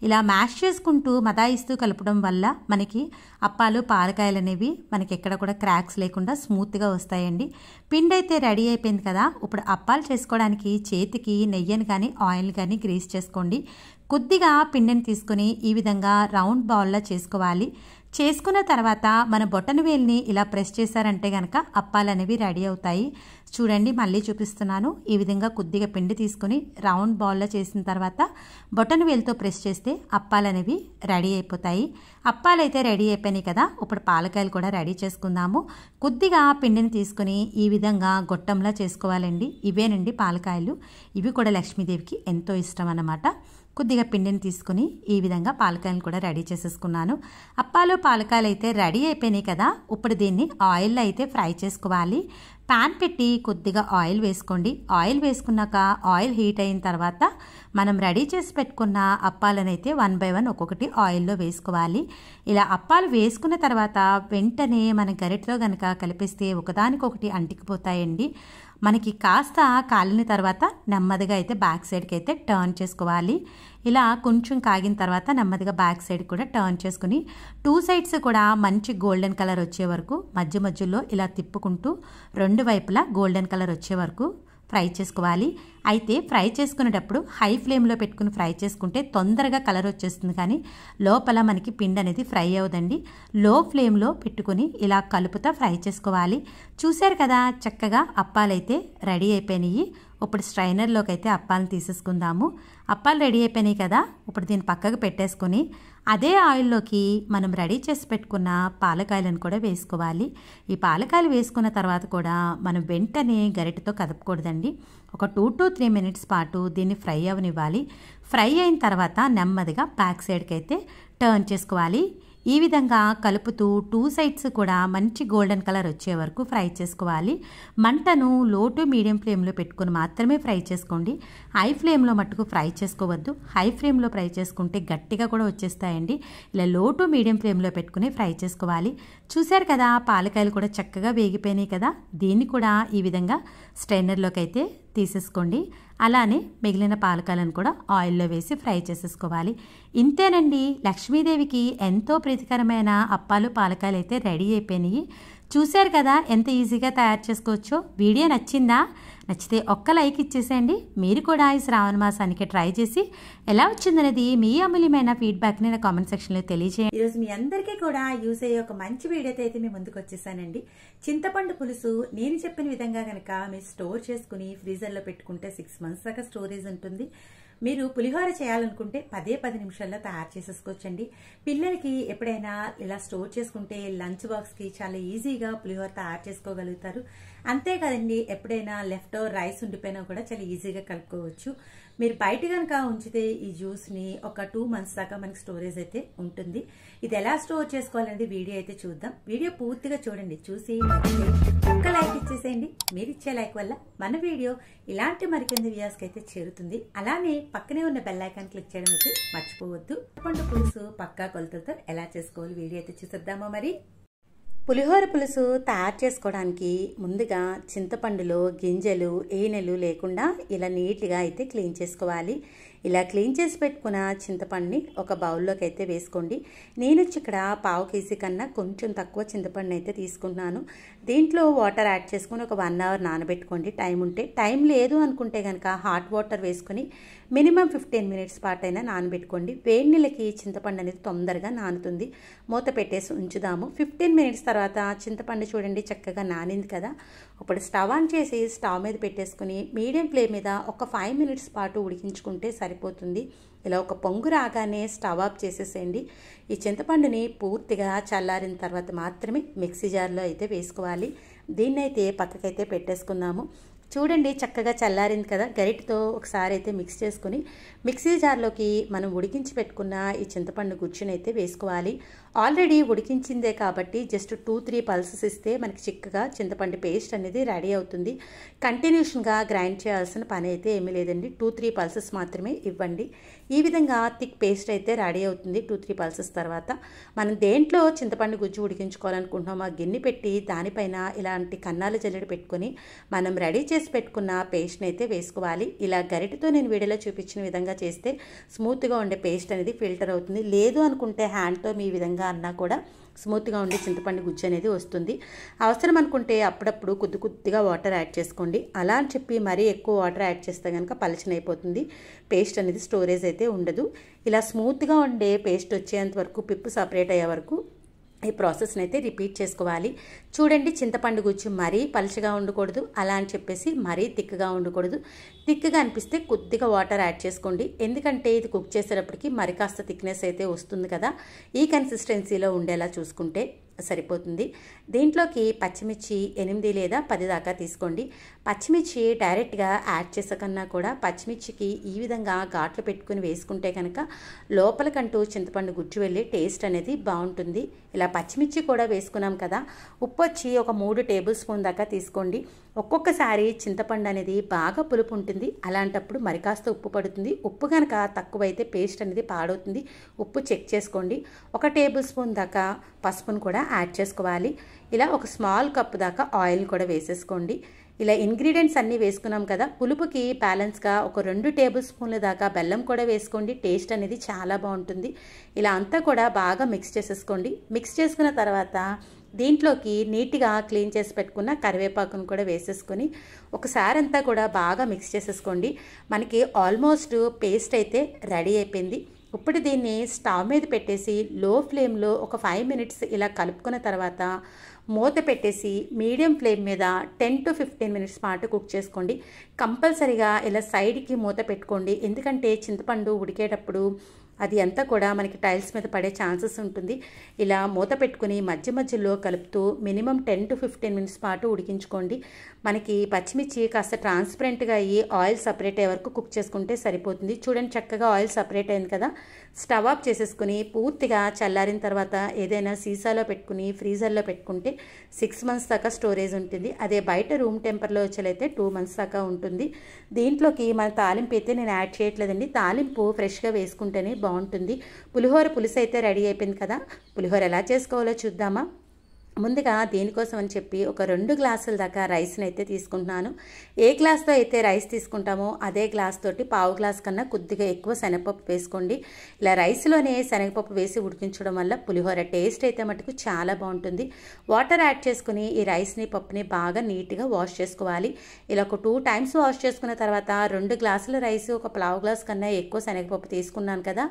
ఇలా మ్యాష్ చేసుకుంటూ మదాయిస్తూ కలపడం వల్ల మనకి అప్పాలు పాలకాయలు అనేవి మనకి ఎక్కడ కూడా క్రాక్స్ లేకుండా స్మూత్గా వస్తాయండి. పిండి అయితే రెడీ అయిపోయింది కదా. ఇప్పుడు అప్పాలు చేసుకోవడానికి చేతికి నెయ్యిని కానీ ఆయిల్ కానీ గ్రీస్ చేసుకోండి. కొద్దిగా పిండిని తీసుకొని ఈ విధంగా రౌండ్ బాల్లో చేసుకోవాలి. చేసుకున్న తర్వాత మన బొటన వేలుని ఇలా ప్రెస్ చేశారంటే కనుక అప్పాలు అనేవి రెడీ అవుతాయి. చూడండి, మళ్ళీ చూపిస్తున్నాను. ఈ విధంగా కొద్దిగా పిండి తీసుకొని రౌండ్ బాల్లో చేసిన తర్వాత బొటన వేలుతో ప్రెస్ చేస్తే అప్పాలు అనేవి రెడీ అయిపోతాయి. అప్పాలు అయితే రెడీ అయిపోయినాయి కదా. ఇప్పుడు పాలకాయలు కూడా రెడీ చేసుకుందాము. కొద్దిగా పిండిని తీసుకొని ఈ విధంగా గొట్టంలా చేసుకోవాలండి. ఇవేనండి పాలకాయలు. ఇవి కూడా లక్ష్మీదేవికి ఎంతో ఇష్టం అన్నమాట. కొద్దిగా పిండిని తీసుకుని ఈ విధంగా పాలకాయలు కూడా రెడీ చేసేసుకున్నాను. అప్పాలు పాలకాయలు అయితే రెడీ అయిపోయినాయి కదా. ఇప్పుడు దీన్ని ఆయిల్లో అయితే ఫ్రై చేసుకోవాలి. ప్యాన్ పెట్టి కొద్దిగా ఆయిల్ వేసుకోండి. ఆయిల్ వేసుకున్నాక ఆయిల్ హీట్ అయిన తర్వాత మనం రెడీ చేసి పెట్టుకున్న అప్పాలను అయితే 1 by 1 ఒక్కొక్కటి ఆయిల్లో వేసుకోవాలి. ఇలా అప్పాలు వేసుకున్న తర్వాత వెంటనే మన గరిటెతో కనుక కలిపిస్తే ఒకదానికొకటి అంటికిపోతాయండి. మనకి కాస్త కాలిన తర్వాత నెమ్మదిగా అయితే బ్యాక్ సైడ్కి అయితే టర్న్ చేసుకోవాలి. ఇలా కొంచెం కాగిన తర్వాత నెమ్మదిగా బ్యాక్ సైడ్ కూడా టర్న్ చేసుకుని 2 సైడ్స్ కూడా మంచి గోల్డెన్ కలర్ వచ్చే వరకు మధ్య మధ్యలో ఇలా తిప్పుకుంటూ 2 వైపులా గోల్డెన్ కలర్ వచ్చే వరకు ఫ్రై చేసుకోవాలి. అయితే ఫ్రై చేసుకునేటప్పుడు హై ఫ్లేమ్లో పెట్టుకుని ఫ్రై చేసుకుంటే తొందరగా కలర్ వచ్చేస్తుంది, కానీ లోపల మనకి పిండి అనేది ఫ్రై అవ్వదండి. లో ఫ్లేమ్లో పెట్టుకుని ఇలా కలుపుతా ఫ్రై చేసుకోవాలి. చూశారు కదా, చక్కగా అప్పాలైతే రెడీ అయిపోయినాయి. ఇప్పుడు స్ట్రైనర్లోకి అయితే అప్పాలను తీసేసుకుందాము. అప్పాలు రెడీ అయిపోయినాయి కదా, ఇప్పుడు దీన్ని పక్కకు పెట్టేసుకొని అదే ఆయిల్లోకి మనం రెడీ చేసి పెట్టుకున్న పాలకాయలను కూడా వేసుకోవాలి. ఈ పాలకాయలు వేసుకున్న తర్వాత కూడా మనం వెంటనే గరిటెతో కదపకూడదండి. ఒక 2 to 3 మినిట్స్ పాటు దీన్ని ఫ్రై అవనివ్వాలి. ఫ్రై అయిన తర్వాత నెమ్మదిగా బ్యాక్ సైడ్కి అయితే టర్న్ చేసుకోవాలి. ఈ విధంగా కలుపుతూ 2 సైడ్స్ కూడా మంచి గోల్డెన్ కలర్ వచ్చే వరకు ఫ్రై చేసుకోవాలి. మంటను లో టు మీడియం ఫ్లేమ్లో పెట్టుకుని మాత్రమే ఫ్రై చేసుకోండి. హై ఫ్లేమ్లో మట్టుకు ఫ్రై చేసుకోవద్దు. హై ఫ్లేమ్లో ఫ్రై చేసుకుంటే గట్టిగా కూడా వచ్చేస్తాయండి. ఇలా లో టు మీడియం ఫ్లేమ్లో పెట్టుకుని ఫ్రై చేసుకోవాలి. చూశారు కదా, పాలకాయలు కూడా చక్కగా వేగిపోయినాయి కదా. దీన్ని కూడా ఈ విధంగా స్ట్రైనర్లోకి అయితే తీసేసుకోండి. అలానే మిగిలిన పాలకాయలను కూడా ఆయిల్లో వేసి ఫ్రై చేసేసుకోవాలి. ఇంతేనండి, లక్ష్మీదేవికి ఎంతో ప్రీతికరమైన అప్పాలు పాలకాయలు అయితే రెడీ అయిపోయినాయి. చూశారు కదా ఎంత ఈజీగా తయారు చేసుకోవచ్చో. వీడియో నచ్చిందా? నచ్చితే ఒక్క లైక్ ఇచ్చేసేయండి. మీరు కూడా ఈ శ్రావణ మాసానికి ట్రై చేసి ఎలా వచ్చిందనేది మీ అమూల్యమైన ఫీడ్బ్యాక్ని నా కామెంట్ సెక్షన్లో తెలియజేయండి. ఈరోజు మీ అందరికీ కూడా యూజ్ అయ్యే ఒక మంచి వీడియోతో అయితే మీ ముందుకు వచ్చేసానండి. చింతపండు పులుసు నేను చెప్పిన విధంగా కనుక మీరు స్టోర్ చేసుకుని ఫ్రీజర్లో పెట్టుకుంటే 6 months దాకా స్టోరేజ్ ఉంటుంది. మీరు పులిహోర చేయాలనుకుంటే 10 నిమిషాల్లో తయారు చేసేసుకోవచ్చండి. పిల్లలకి ఎప్పుడైనా ఇలా స్టోర్ చేసుకుంటే లంచ్ బాక్స్కి చాలా ఈజీగా పులిహోర తయారు చేసుకోగలుగుతారు. అంతేకాదండి, ఎప్పుడైనా లెఫ్ట్ ఓవర్ రైస్ ఉండిపోయినా కూడా చాలా ఈజీగా కలుపుకోవచ్చు. మీరు బయట కనుక ఉంచితే ఈ జ్యూస్ని ఒక 2 months దాకా మనకి స్టోరేజ్ అయితే ఉంటుంది. ఇది ఎలా స్టోర్ చేసుకోవాలనేది వీడియో అయితే చూద్దాం. వీడియో పూర్తిగా చూడండి. చూసి ఒక్క లైక్ ఇచ్చేసేయండి. మీరు ఇచ్చే లైక్ వల్ల మన వీడియో ఇలాంటి మరికొన్ని వీడియోస్కి అయితే చేరుతుంది. అలానే పక్కనే ఉన్న బెల్ ఐకాన్ క్లిక్ చేయడం అయితే మర్చిపోవద్దు. చింతపండు పులుసు పక్కా కొలతలతో ఎలా చేసుకోవాలి వీడియో అయితే చూసేద్దామా మరి. పులిహోర పులుసు తయారు చేసుకోవడానికి ముందుగా చింతపండులో గింజలు ఈనెలు లేకుండా ఇలా నీట్గా అయితే క్లీన్ చేసుకోవాలి. ఇలా క్లీన్ చేసి పెట్టుకున్న చింతపండుని ఒక బౌల్లోకి అయితే వేసుకోండి. నేను ఇక్కడ 1/2 kg కన్నా కొంచెం తక్కువ చింతపండు అయితే తీసుకుంటున్నాను. దీంట్లో వాటర్ యాడ్ చేసుకుని ఒక 1 hour నానబెట్టుకోండి టైం ఉంటే. టైం లేదు అనుకుంటే కనుక హాట్ వాటర్ వేసుకుని మినిమం 15 minutes పాటైనా నానబెట్టుకోండి. వేడి నీళ్ళకి చింతపండు అనేది తొందరగా నానుతుంది. మూత పెట్టేసి ఉంచుదాము. 15 minutes తర్వాత చింతపండు చూడండి చక్కగా నానింది కదా. ఇప్పుడు స్టవ్ ఆన్ చేసి స్టవ్ మీద పెట్టేసుకుని మీడియం ఫ్లేమ్ మీద ఒక 5 minutes పాటు ఉడికించుకుంటే సరిపోతుంది. ఇలా ఒక పొంగు రాగానే స్టవ్ ఆఫ్ చేసేసేయండి. ఈ చింతపండుని పూర్తిగా చల్లారిన తర్వాత మాత్రమే మిక్సీ జార్లో అయితే వేసుకోవాలి. దీన్నైతే పక్కకైతే పెట్టేసుకుందాము. చూడండి చక్కగా చల్లారింది కదా. గరిటతో ఒకసారి అయితే మిక్స్ చేసుకుని మిక్సీ జార్లోకి మనం ఉడికించి పెట్టుకున్న ఈ చింతపండు గుజ్జుని అయితే వేసుకోవాలి. ఆల్రెడీ ఉడికించిందే కాబట్టి జస్ట్ 2-3 pulses ఇస్తే మనకి చిక్కగా చింతపండు పేస్ట్ అనేది రెడీ అవుతుంది. కంటిన్యూషన్గా గ్రైండ్ చేయాల్సిన పని అయితే ఏమీ లేదండి. 2-3 pulses మాత్రమే ఇవ్వండి. ఈ విధంగా థిక్ పేస్ట్ అయితే రెడీ అవుతుంది. 2-3 pulses తర్వాత మనం దేంట్లో చింతపండు గుజ్జు ఉడికించుకోవాలనుకుంటున్నామో ఆ గిన్నె పెట్టి దానిపైన ఇలాంటి కన్నాల జల్లెడ పెట్టుకొని మనం రెడీ చేసి పెట్టుకున్న పేస్ట్ని అయితే వేసుకోవాలి. ఇలా గరిటెతో నేను వీడియోలో చూపించిన విధంగా చేస్తే స్మూత్గా ఉండే పేస్ట్ అనేది ఫిల్టర్ అవుతుంది. లేదు అనుకుంటే హ్యాండ్తో మీ విధంగా అన్నా కూడా స్మూత్గా ఉండే చింతపండు గుజ్జు అనేది వస్తుంది. అవసరం అనుకుంటే అప్పుడప్పుడు కొద్దిగా వాటర్ యాడ్ చేసుకోండి. అలా అని చెప్పి మరీ ఎక్కువ వాటర్ యాడ్ చేస్తే కనుక పలచనైపోతుంది. పేస్ట్ అనేది స్టోరేజ్ అయితే ఉండదు. ఇలా స్మూత్గా ఉండే పేస్ట్ వచ్చేంత వరకు పిప్పు సపరేట్ అయ్యే వరకు ఈ ప్రాసెస్ని అయితే రిపీట్ చేసుకోవాలి. చూడండి చింతపండు గుజ్జు మరీ పలుచగా ఉండకూడదు, అలా అని చెప్పేసి మరీ థిక్గా ఉండకూడదు. థిక్గా అనిపిస్తే కొద్దిగా వాటర్ యాడ్ చేసుకోండి. ఎందుకంటే ఇది కుక్ చేసేటప్పటికి మరి కాస్త థిక్నెస్ అయితే వస్తుంది కదా. ఈ కన్సిస్టెన్సీలో ఉండేలా చూసుకుంటే సరిపోతుంది. దీంట్లోకి పచ్చిమిర్చి 8 లేదా 10 దాకా తీసుకోండి. పచ్చిమిర్చి డైరెక్ట్గా యాడ్ చేసకన్నా కూడా పచ్చిమిర్చికి ఈ విధంగా ఘాట్లు పెట్టుకుని వేసుకుంటే కనుక లోపలికంటూ చింతపండు గుజ్జు వెళ్ళి టేస్ట్ అనేది బాగుంటుంది. ఇలా పచ్చిమిర్చి కూడా వేసుకున్నాం కదా. ఉప్పు వచ్చి ఒక 3 tablespoons దాకా తీసుకోండి. ఒక్కొక్కసారి చింతపండు అనేది బాగా పులుపు ఉంటుంది. అలాంటప్పుడు మరి కాస్త ఉప్పు పడుతుంది. ఉప్పు కనుక తక్కువైతే పేస్ట్ అనేది పాడవుతుంది. ఉప్పు చెక్ చేసుకోండి. 1 tablespoon దాకా పసుపును కూడా యాడ్ చేసుకోవాలి. ఇలా ఒక స్మాల్ కప్ దాకా ఆయిల్ని కూడా వేసేసుకోండి. ఇలా ఇంగ్రీడియంట్స్ అన్నీ వేసుకున్నాం కదా. పులుపుకి బ్యాలెన్స్గా ఒక 2 tablespoons దాకా బెల్లం కూడా వేసుకోండి. టేస్ట్ అనేది చాలా బాగుంటుంది. ఇలా అంతా కూడా బాగా మిక్స్ చేసేసుకోండి. మిక్స్ చేసుకున్న తర్వాత దీంట్లోకి నీట్గా క్లీన్ చేసి పెట్టుకున్న కరివేపాకును కూడా వేసేసుకొని ఒకసారి అంతా కూడా బాగా మిక్స్ చేసేసుకోండి. మనకి ఆల్మోస్ట్ పేస్ట్ అయితే రెడీ అయిపోయింది. ఇప్పుడు దీన్ని స్టవ్ మీద పెట్టేసి లో ఫ్లేమ్లో ఒక 5 మినిట్స్ ఇలా కలుపుకున్న తర్వాత మూత పెట్టేసి మీడియం ఫ్లేమ్ మీద 10 to 15 మినిట్స్ పాటు కుక్ చేసుకోండి. కంపల్సరీగా ఇలా సైడ్కి మూత పెట్టుకోండి, ఎందుకంటే చింతపండు ఉడికేటప్పుడు అది అంతా కూడా మనకి టైల్స్ మీద పడే ఛాన్సెస్ ఉంటుంది. ఇలా మూత పెట్టుకుని మధ్య మధ్యలో కలుపుతూ మినిమం 10 to 15 మినిట్స్ పాటు ఉడికించుకోండి. మనకి పచ్చిమిర్చి కాస్త ట్రాన్స్పరెంట్గా అయ్యి ఆయిల్ సపరేట్ అయ్యే వరకు కుక్ చేసుకుంటే సరిపోతుంది. చూడండి, చక్కగా ఆయిల్ సపరేట్ అయింది కదా. స్టవ్ ఆఫ్ చేసేసుకుని పూర్తిగా చల్లారిన తర్వాత ఏదైనా సీసాలో పెట్టుకుని ఫ్రీజర్లో పెట్టుకుంటే 6 months దాకా స్టోరేజ్ ఉంటుంది. అదే బయట రూమ్ టెంపర్లో వచ్చేలైతే 2 months దాకా ఉంటుంది. దీంట్లోకి మన తాలింపు అయితే నేను యాడ్ చేయట్లేదండి, తాలింపు ఫ్రెష్గా వేసుకుంటేనే బాగుంటుంది. పులిహోర పులుసు అయితే రెడీ అయిపోయింది కదా. పులిహోర ఎలా చేసుకోవాలో చూద్దామా. ముందుగా దీనికోసం అని చెప్పి ఒక 2 గ్లాసుల దాకా రైస్ని అయితే తీసుకుంటున్నాను. ఏ గ్లాస్తో అయితే రైస్ తీసుకుంటామో అదే గ్లాస్ తోటి 1/2 గ్లాస్ కన్నా కొద్దిగా ఎక్కువ శనగపప్పు వేసుకోండి. ఇలా రైస్లోనే శనగపప్పు వేసి ఉడికించడం వల్ల పులిహోర టేస్ట్ అయితే మటుకు చాలా బాగుంటుంది. వాటర్ యాడ్ చేసుకుని ఈ రైస్ని పప్పుని బాగా నీట్గా వాష్ చేసుకోవాలి. ఇలా ఒక 2 times వాష్ చేసుకున్న తర్వాత 2 గ్లాసుల రైస్ ఒక 1/2 గ్లాస్ కన్నా ఎక్కువ శనగపప్పు తీసుకున్నాను కదా.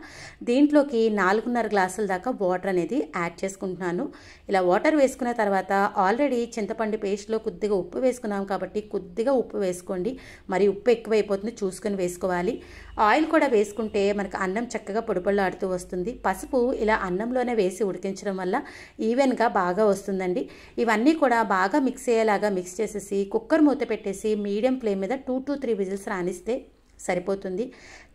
దీంట్లోకి 4.5 గ్లాసుల దాకా వాటర్ అనేది యాడ్ చేసుకుంటున్నాను. ఇలా వాటర్ వేసుకున్న తర్వాత ఆల్రెడీ చింతపండు పేస్ట్లో కొద్దిగా ఉప్పు వేసుకున్నాం కాబట్టి కొద్దిగా ఉప్పు వేసుకోండి. మరి ఉప్పు ఎక్కువైపోతుంది, చూసుకొని వేసుకోవాలి. ఆయిల్ కూడా వేసుకుంటే మనకు అన్నం చక్కగా పొడిపొడిలాడుతూ వస్తుంది. పసుపు ఇలా అన్నంలోనే వేసి ఉడికించడం వల్ల ఈవెన్గా బాగా వస్తుందండి. ఇవన్నీ కూడా బాగా మిక్స్ అయ్యేలాగా మిక్స్ చేసేసి కుక్కర్ మూత పెట్టేసి మీడియం ఫ్లేమ్ మీద 2 to 3 విజిల్స్ రానిస్తే సరిపోతుంది.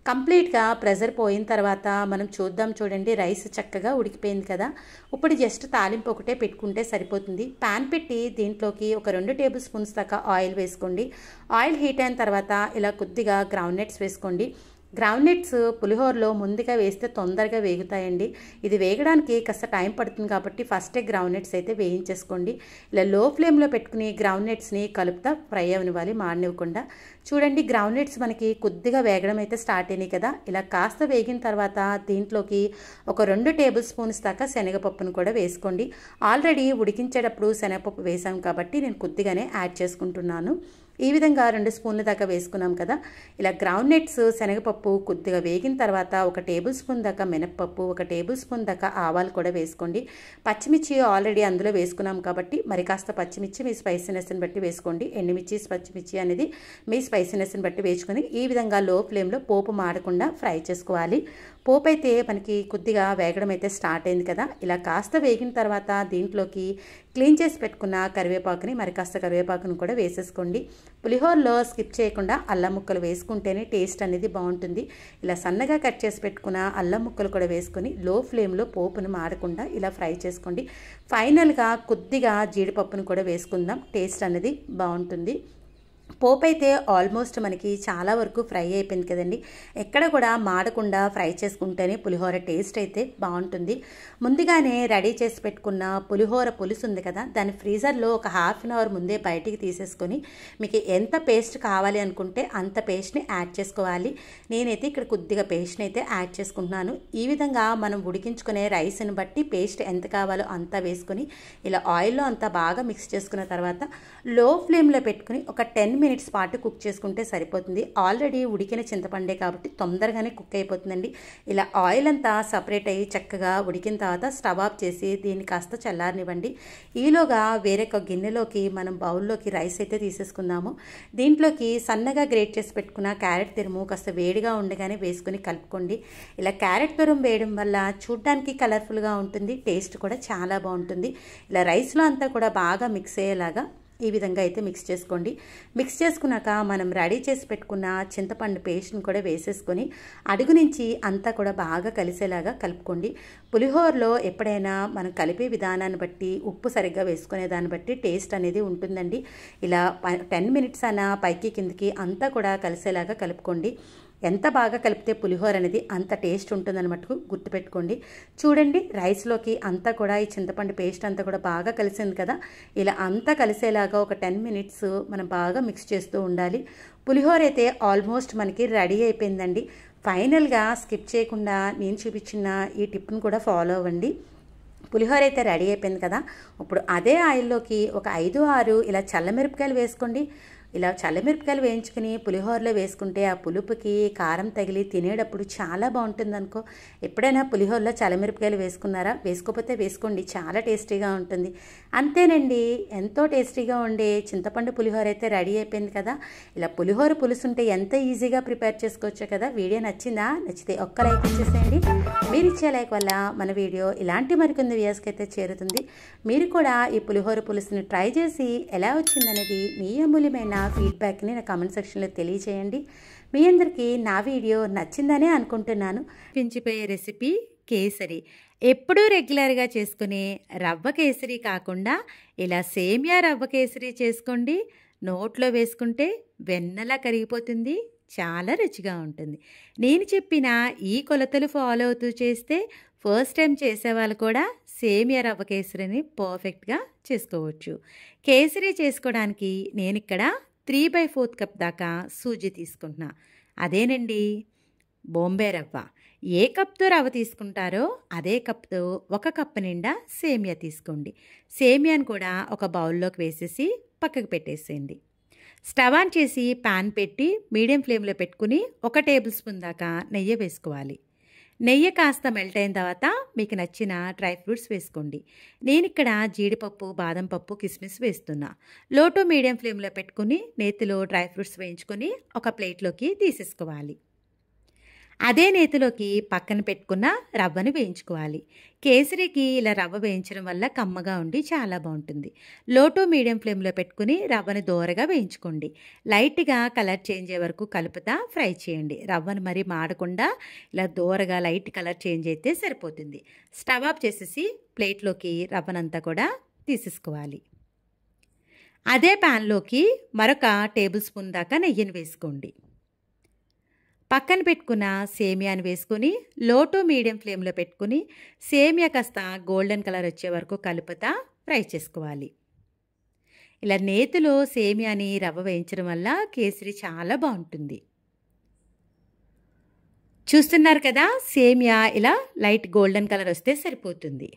కంప్లీట్గా ప్రెజర్ పోయిన తర్వాత మనం చూద్దాం. చూడండి, రైస్ చక్కగా ఉడికిపోయింది కదా. ఇప్పుడు జస్ట్ తాలింపు ఒకటే పెట్టుకుంటే సరిపోతుంది. ప్యాన్ పెట్టి దీంట్లోకి ఒక 2 టేబుల్ స్పూన్స్ దాకా ఆయిల్ వేసుకోండి. ఆయిల్ హీట్ అయిన తర్వాత ఇలా కొద్దిగా గ్రౌండ్ నట్స్ వేసుకోండి. గ్రౌండ్ నట్స్ పులిహోరలో ముందుగా వేస్తే తొందరగా వేగుతాయండి. ఇది వేగడానికి కాస్త టైం పడుతుంది కాబట్టి ఫస్టే గ్రౌండ్ నట్స్ అయితే వేయించేసుకోండి. ఇలా లో ఫ్లేమ్లో పెట్టుకుని గ్రౌండ్ నట్స్ని కలుపుతా ఫ్రై అవనివ్వాలి, మాడనివ్వకుండా. చూడండి, గ్రౌండ్ నట్స్ మనకి కొద్దిగా వేగడం అయితే స్టార్ట్ అయినాయి కదా. ఇలా కాస్త వేగిన తర్వాత దీంట్లోకి ఒక 2 టేబుల్ స్పూన్స్ దాకా శనగపప్పును కూడా వేసుకోండి. ఆల్రెడీ ఉడికించేటప్పుడు శనగపప్పు వేసాం కాబట్టి నేను కొద్దిగానే యాడ్ చేసుకుంటున్నాను. ఈ విధంగా 2 స్పూన్ల దాకా వేసుకున్నాం కదా. ఇలా గ్రౌండ్ నట్స్ శనగపప్పు కొద్దిగా వేగిన తర్వాత ఒక టేబుల్ స్పూన్ దాకా మినప్పప్పు, ఒక టేబుల్ స్పూన్ దాకా ఆవాలు కూడా వేసుకోండి. పచ్చిమిర్చి ఆల్రెడీ అందులో వేసుకున్నాం కాబట్టి మరి కాస్త పచ్చిమిర్చి మీ స్పైసీనెస్ని బట్టి వేసుకోండి. ఎండుమిర్చి పచ్చిమిర్చి అనేది మీ స్పైసీనెస్ని బట్టి వేసుకొని ఈ విధంగా లో ఫ్లేమ్లో పోపు మాడకుండా ఫ్రై చేసుకోవాలి. పోపు అయితే మనకి కొద్దిగా వేగడం అయితే స్టార్ట్ అయింది కదా. ఇలా కాస్త వేగిన తర్వాత దీంట్లోకి క్లీన్ చేసి పెట్టుకున్న కరివేపాకుని మరి కాస్త కరివేపాకును కూడా వేసేసుకోండి. పులిహోరలో స్కిప్ చేయకుండా అల్లం ముక్కలు వేసుకుంటేనే టేస్ట్ అనేది బాగుంటుంది. ఇలా సన్నగా కట్ చేసి పెట్టుకున్న అల్లం ముక్కలు కూడా వేసుకొని లో ఫ్లేమ్లో పోపును మాడకుండా ఇలా ఫ్రై చేసుకోండి. ఫైనల్గా కొద్దిగా జీడిపప్పును కూడా వేసుకుందాం, టేస్ట్ అనేది బాగుంటుంది. పోపు అయితే ఆల్మోస్ట్ మనకి చాలా వరకు ఫ్రై అయిపోయింది కదండి. ఎక్కడ కూడా మాడకుండా ఫ్రై చేసుకుంటేనే పులిహోర టేస్ట్ అయితే బాగుంటుంది. ముందుగానే రెడీ చేసి పెట్టుకున్న పులిహోర పులుసు ఉంది కదా, దాన్ని ఫ్రీజర్లో ఒక 1/2 hour ముందే బయటికి తీసేసుకొని మీకు ఎంత పేస్ట్ కావాలి అనుకుంటే అంత పేస్ట్ని యాడ్ చేసుకోవాలి. నేనైతే ఇక్కడ కొద్దిగా పేస్ట్ని అయితే యాడ్ చేసుకుంటున్నాను. ఈ విధంగా మనం ఉడికించుకునే రైస్ని బట్టి పేస్ట్ ఎంత కావాలో అంతా వేసుకొని ఇలా ఆయిల్లో అంతా బాగా మిక్స్ చేసుకున్న తర్వాత లో ఫ్లేమ్లో పెట్టుకుని ఒక 10 minutes పాటు కుక్ చేసుకుంటే సరిపోతుంది. ఆల్రెడీ ఉడికిన చింతపండే కాబట్టి తొందరగానే కుక్ అయిపోతుందండి. ఇలా ఆయిల్ అంతా సపరేట్ అయ్యి చక్కగా ఉడికిన తర్వాత స్టవ్ ఆఫ్ చేసి దీన్ని కాస్త చల్లారనివ్వండి. ఈలోగా వేరొక గిన్నెలోకి మనం బౌల్లోకి రైస్ అయితే తీసేసుకుందాము. దీంట్లోకి సన్నగా గ్రేట్ చేసి పెట్టుకున్న క్యారెట్ తురుము కాస్త వేడిగా ఉండగానే వేసుకుని కలుపుకోండి. ఇలా క్యారెట్ తురుము వేయడం వల్ల చూడ్డానికి కలర్ఫుల్గా ఉంటుంది, టేస్ట్ కూడా చాలా బాగుంటుంది. ఇలా రైస్లో అంతా కూడా బాగా మిక్స్ అయ్యేలాగా ఈ విధంగా అయితే మిక్స్ చేసుకోండి. మిక్స్ చేసుకున్నాక మనం రెడీ చేసి పెట్టుకున్న చింతపండు పేస్ట్ని కూడా వేసేసుకొని అడుగు నుంచి అంతా కూడా బాగా కలిసేలాగా కలుపుకోండి. పులిహోరలో ఎప్పుడైనా మనం కలిపే విధానాన్ని బట్టి ఉప్పు సరిగ్గా వేసుకునే దాన్ని బట్టి టేస్ట్ అనేది ఉంటుందండి. ఇలా 10 minutes అయినా పైకి కిందికి అంతా కూడా కలిసేలాగా కలుపుకోండి. ఎంత బాగా కలిపితే పులిహోర అనేది అంత టేస్ట్ ఉంటుందన్నమాట గుర్తుపెట్టుకోండి. చూడండి, రైస్లోకి అంతా కూడా ఈ చింతపండు పేస్ట్ అంతా కూడా బాగా కలిసింది కదా. ఇలా అంతా కలిసేలాగా ఒక 10 minutes మనం బాగా మిక్స్ చేస్తూ ఉండాలి. పులిహోర అయితే ఆల్మోస్ట్ మనకి రెడీ అయిపోయిందండి. ఫైనల్గా స్కిప్ చేయకుండా నేను చూపించిన ఈ టిప్ను కూడా ఫాలో అవ్వండి. పులిహోర అయితే రెడీ అయిపోయింది కదా. ఇప్పుడు అదే ఆయిల్లోకి ఒక 5-6 ఇలా చల్లమిరపకాయలు వేసుకోండి. ఇలా చల్లమిరపకాయలు వేయించుకుని పులిహోరలో వేసుకుంటే ఆ పులుపుకి కారం తగిలి తినేటప్పుడు చాలా బాగుంటుంది అనుకో. ఎప్పుడైనా పులిహోరలో చల్లమిరపకాయలు వేసుకున్నారా? వేసుకోకపోతే వేసుకోండి, చాలా టేస్టీగా ఉంటుంది. అంతేనండి, ఎంతో టేస్టీగా ఉండే చింతపండు పులిహోర అయితే రెడీ అయిపోయింది కదా. ఇలా పులిహోర పులుసుంటే ఎంత ఈజీగా ప్రిపేర్ చేసుకోవచ్చో కదా. వీడియో నచ్చిందా? నచ్చితే ఒక్క లైక్ ఇచ్చేసేయండి. మీరు ఇచ్చే లైక్ వల్ల మన వీడియో ఇలాంటి మరికొన్ని వ్యూస్కి అయితే చేరుతుంది. మీరు కూడా ఈ పులిహోర పులుసుని ట్రై చేసి ఎలా వచ్చిందనేది మీ అమూల్యమైన ఫీడ్బ్యాక్ని నా కామెంట్ సెక్షన్లో తెలియచేయండి. మీ అందరికీ నా వీడియో నచ్చిందనే అనుకుంటున్నాను. పెంచిపోయే రెసిపీ కేసరి. ఎప్పుడూ రెగ్యులర్గా చేసుకునే రవ్వ కేసరి కాకుండా ఇలా సేమియా రవ్వ కేసరి చేసుకోండి. నోట్లో వేసుకుంటే వెన్నలా కరిగిపోతుంది, చాలా రుచిగా ఉంటుంది. నేను చెప్పిన ఈ కొలతలు ఫాలో అవుతూ చేస్తే ఫస్ట్ టైం చేసేవాళ్ళు కూడా సేమియా రవ్వ కేసరిని పర్ఫెక్ట్గా చేసుకోవచ్చు. కేసరి చేసుకోవడానికి నేను ఇక్కడ 3/4 కప్ దాకా సూజీ తీసుకుంటున్నా. అదేనండి బొంబే రవ్వ. ఏ కప్తో రవ్వ తీసుకుంటారో అదే కప్తో 1 కప్పు నిండా సేమియా తీసుకోండి. సేమియాను కూడా ఒక బౌల్లోకి వేసేసి పక్కకు పెట్టేసేయండి. స్టవ్ ఆన్ చేసి పాన్ పెట్టి మీడియం ఫ్లేమ్లో పెట్టుకుని 1 టేబుల్ స్పూన్ దాకా నెయ్యి వేసుకోవాలి. నెయ్యి కాస్త మెల్ట్ అయిన తర్వాత మీకు నచ్చిన డ్రై ఫ్రూట్స్ వేసుకోండి. నేను ఇక్కడ జీడిపప్పు, బాదం పప్పు, కిస్మిస్ వేస్తున్నా. లో టు మీడియం ఫ్లేమ్లో పెట్టుకుని నేతిలో డ్రై ఫ్రూట్స్ వేయించుకొని ఒక ప్లేట్లోకి తీసేసుకోవాలి. అదే నేతిలోకి పక్కన పెట్టుకున్న రవ్వను వేయించుకోవాలి. కేసరికి ఇలా రవ్వ వేయించడం వల్ల కమ్మగా ఉండి చాలా బాగుంటుంది. లో టు మీడియం ఫ్లేమ్లో పెట్టుకుని రవ్వను దోరగా వేయించుకోండి. లైట్గా కలర్ చేంజ్ అయ్యే వరకు కలుపుతా ఫ్రై చేయండి. రవ్వను మరీ మాడకుండా ఇలా దోరగా లైట్ కలర్ చేంజ్ అయితే సరిపోతుంది. స్టవ్ ఆఫ్ చేసేసి ప్లేట్లోకి రవ్వనంతా కూడా తీసేసుకోవాలి. అదే ప్యాన్లోకి మరొక టేబుల్ స్పూన్ దాకా నెయ్యిని వేసుకోండి. పక్కన పెట్టుకున్న సేమియాని వేసుకొని లో టు మీడియం ఫ్లేమ్లో పెట్టుకుని సేమియా కాస్త గోల్డెన్ కలర్ వచ్చే వరకు కలుపుతా ఫ్రై చేసుకోవాలి. ఇలా నేతిలో సేమియాని రవ్వ వేయించడం వల్ల కేసరి చాలా బాగుంటుంది. చూస్తున్నారు కదా, సేమియా ఇలా లైట్ గోల్డెన్ కలర్ వస్తే సరిపోతుంది.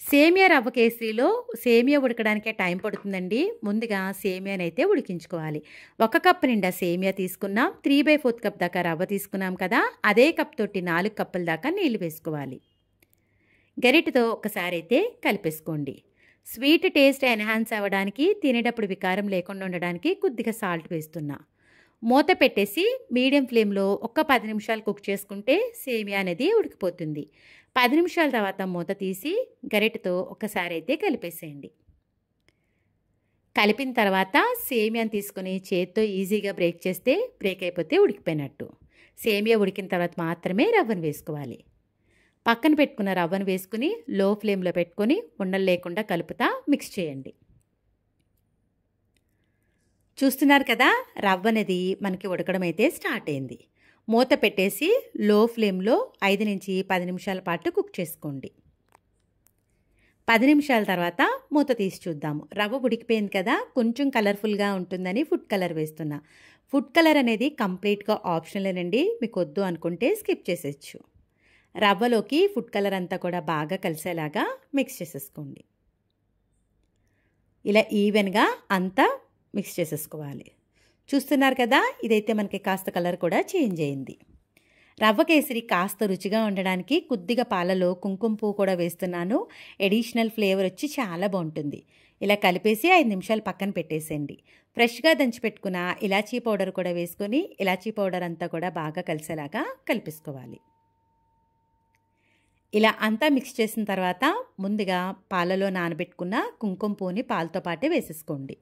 సేమియా రవ్వ కేసరిలో సేమియా ఉడకడానికే టైం పడుతుందండి. ముందుగా సేమియాని అయితే ఉడికించుకోవాలి. 1 కప్పు నిండా సేమియా తీసుకున్నాం. 3/4 కప్ దాకా రవ్వ తీసుకున్నాం కదా, అదే కప్ తోటి 4 కప్పుల దాకా నీళ్లు వేసుకోవాలి. గరిటెతో ఒకసారి అయితే కలిపేసుకోండి. స్వీట్ టేస్ట్ ఎన్హాన్స్ అవ్వడానికి, తినేటప్పుడు వికారం లేకుండా ఉండడానికి కొద్దిగా సాల్ట్ వేస్తున్నా. మూత పెట్టేసి మీడియం ఫ్లేమ్లో ఒక 10 నిమిషాలు కుక్ చేసుకుంటే సేమియా అనేది ఉడికిపోతుంది. 10 నిమిషాల తర్వాత మూత తీసి గరిటెతో ఒకసారి అయితే కలిపేసేయండి. కలిపిన తర్వాత సేమియాని తీసుకొని చేత్తో ఈజీగా బ్రేక్ చేస్తే బ్రేక్ అయిపోతే ఉడికిపోయినట్టు. సేమియా ఉడికిన తర్వాత మాత్రమే రవ్వను వేసుకోవాలి. పక్కన పెట్టుకున్న రవ్వను వేసుకుని లో ఫ్లేమ్లో పెట్టుకొని ఉండలు లేకుండా కలుపుతా మిక్స్ చేయండి. చూస్తున్నారు కదా, రవ్వ అనేది మనకి ఉడకడం అయితే స్టార్ట్ అయింది. మూత పెట్టేసి లో ఫ్లేమ్లో 5 నుంచి 10 నిమిషాల పాటు కుక్ చేసుకోండి. 10 నిమిషాల తర్వాత మూత తీసి చూద్దాము. రవ్వ ఉడికిపోయింది కదా, కొంచెం కలర్ఫుల్గా ఉంటుందని ఫుడ్ కలర్ వేస్తున్నా. ఫుడ్ కలర్ అనేది కంప్లీట్గా ఆప్షనలేనండి, మీకు వద్దు అనుకుంటే స్కిప్ చేసేయచ్చు. రవ్వలోకి ఫుడ్ కలర్ అంతా కూడా బాగా కలిసేలాగా మిక్స్ చేసేసుకోండి. ఇలా ఈవెన్గా అంతా మిక్స్ చేసేసుకోవాలి. చూస్తున్నారు కదా, ఇదైతే మనకి కాస్త కలర్ కూడా చేంజ్ అయింది. రవ్వ కేసరి కాస్త రుచిగా ఉండడానికి కొద్దిగా పాలలో కుంకుమ పువ్వు కూడా వేస్తున్నాను. ఎడిషనల్ ఫ్లేవర్ వచ్చి చాలా బాగుంటుంది. ఇలా కలిపేసి 5 నిమిషాలు పక్కన పెట్టేసేయండి. ఫ్రెష్గా దంచి పెట్టుకున్న ఇలాచీ పౌడర్ కూడా వేసుకొని ఇలాచీ పౌడర్ అంతా కూడా బాగా కలిసేలాగా కలిపేసుకోవాలి. ఇలా అంతా మిక్స్ చేసిన తర్వాత ముందుగా పాలలో నానబెట్టుకున్న కుంకుమ పువ్వుని పాలతో పాటే వేసేసుకోండి.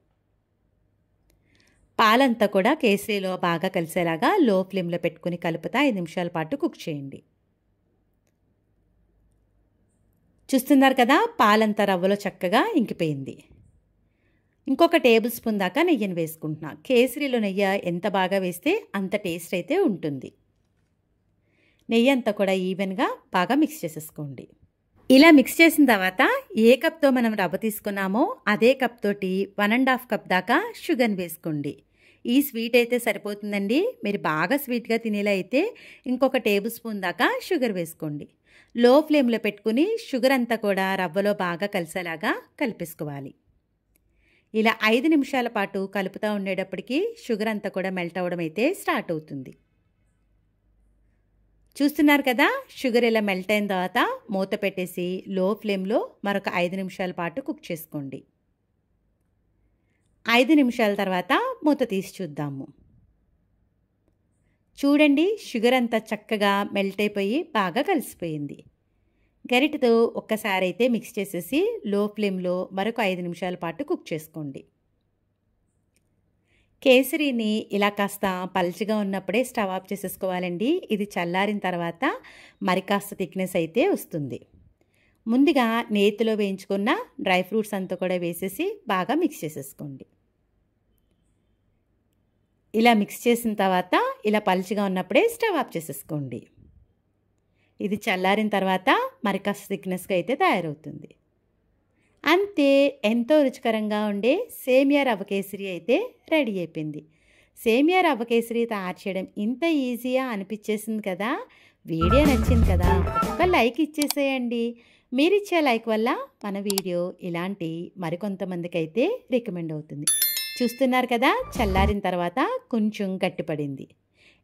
పాలంతా కూడా కేసరిలో బాగా కలిసేలాగా లో ఫ్లేమ్లో పెట్టుకుని కలుపుతా 5 నిమిషాల పాటు కుక్ చేయండి. చూస్తున్నారు కదా, పాలంతా రవ్వలో చక్కగా ఇంకిపోయింది. ఇంకొక టేబుల్ స్పూన్ దాకా నెయ్యిని వేసుకుంటున్నా. కేసరిలో నెయ్యి ఎంత బాగా వేస్తే అంత టేస్ట్ అయితే ఉంటుంది. నెయ్యి అంతా కూడా ఈవెన్గా బాగా మిక్స్ చేసేసుకోండి. ఇలా మిక్స్ చేసిన తర్వాత ఏ కప్తో మనం రవ్వ తీసుకున్నామో అదే కప్ తోటి 1.5 కప్ దాకా షుగర్ని వేసుకోండి. ఈ స్వీట్ అయితే సరిపోతుందండి. మీరు బాగా స్వీట్గా తినేలా అయితే ఇంకొక టేబుల్ స్పూన్ దాకా షుగర్ వేసుకోండి. లో ఫ్లేమ్లో పెట్టుకుని షుగర్ అంతా కూడా రవ్వలో బాగా కలిసేలాగా కలిపేసుకోవాలి. ఇలా 5 నిమిషాల పాటు కలుపుతూ ఉండేటప్పటికి షుగర్ అంతా కూడా మెల్ట్ అవ్వడం అయితే స్టార్ట్ అవుతుంది. చూస్తున్నారు కదా, షుగర్ ఇలా మెల్ట్ అయిన తర్వాత మూత పెట్టేసి లో ఫ్లేమ్లో మరొక 5 నిమిషాల పాటు కుక్ చేసుకోండి. 5 నిమిషాల తర్వాత మూత తీసి చూద్దాము. చూడండి, షుగర్ అంతా చక్కగా మెల్ట్ అయిపోయి బాగా కలిసిపోయింది. గరిటెతో ఒక్కసారి అయితే మిక్స్ చేసేసి లో ఫ్లేమ్లో మరొక 5 నిమిషాల పాటు కుక్ చేసుకోండి. కేసరిని ఇలా కాస్త పల్చగా ఉన్నప్పుడే స్టవ్ ఆఫ్ చేసేసుకోవాలండి. ఇది చల్లారిన తర్వాత మరి కాస్త థిక్నెస్ అయితే వస్తుంది. ముందుగా నేతిలో వేయించుకున్న డ్రై ఫ్రూట్స్ అంతా కూడా వేసేసి బాగా మిక్స్ చేసేసుకోండి. ఇలా మిక్స్ చేసిన తర్వాత ఇలా పల్చగా ఉన్నప్పుడే స్టవ్ ఆఫ్ చేసేసుకోండి. ఇది చల్లారిన తర్వాత మరి కాస్త థిక్నెస్గా అయితే తయారవుతుంది. అంతే, ఎంతో రుచికరంగా ఉండే సేమియా రవ్వ కేసరి అయితే రెడీ అయిపోయింది. సేమియా రవ్వ కేసరి తయారు చేయడం ఇంత ఈజీగా అనిపించేసింది కదా. వీడియో నచ్చింది కదా, ఒక లైక్ ఇచ్చేసేయండి. మీరిచ్చే లైక్ వల్ల మన వీడియో ఇలాంటి మరికొంతమందికి అయితే రికమెండ్ అవుతుంది. చూస్తున్నారు కదా, చల్లారిన తర్వాత కొంచెం గట్టిపడింది.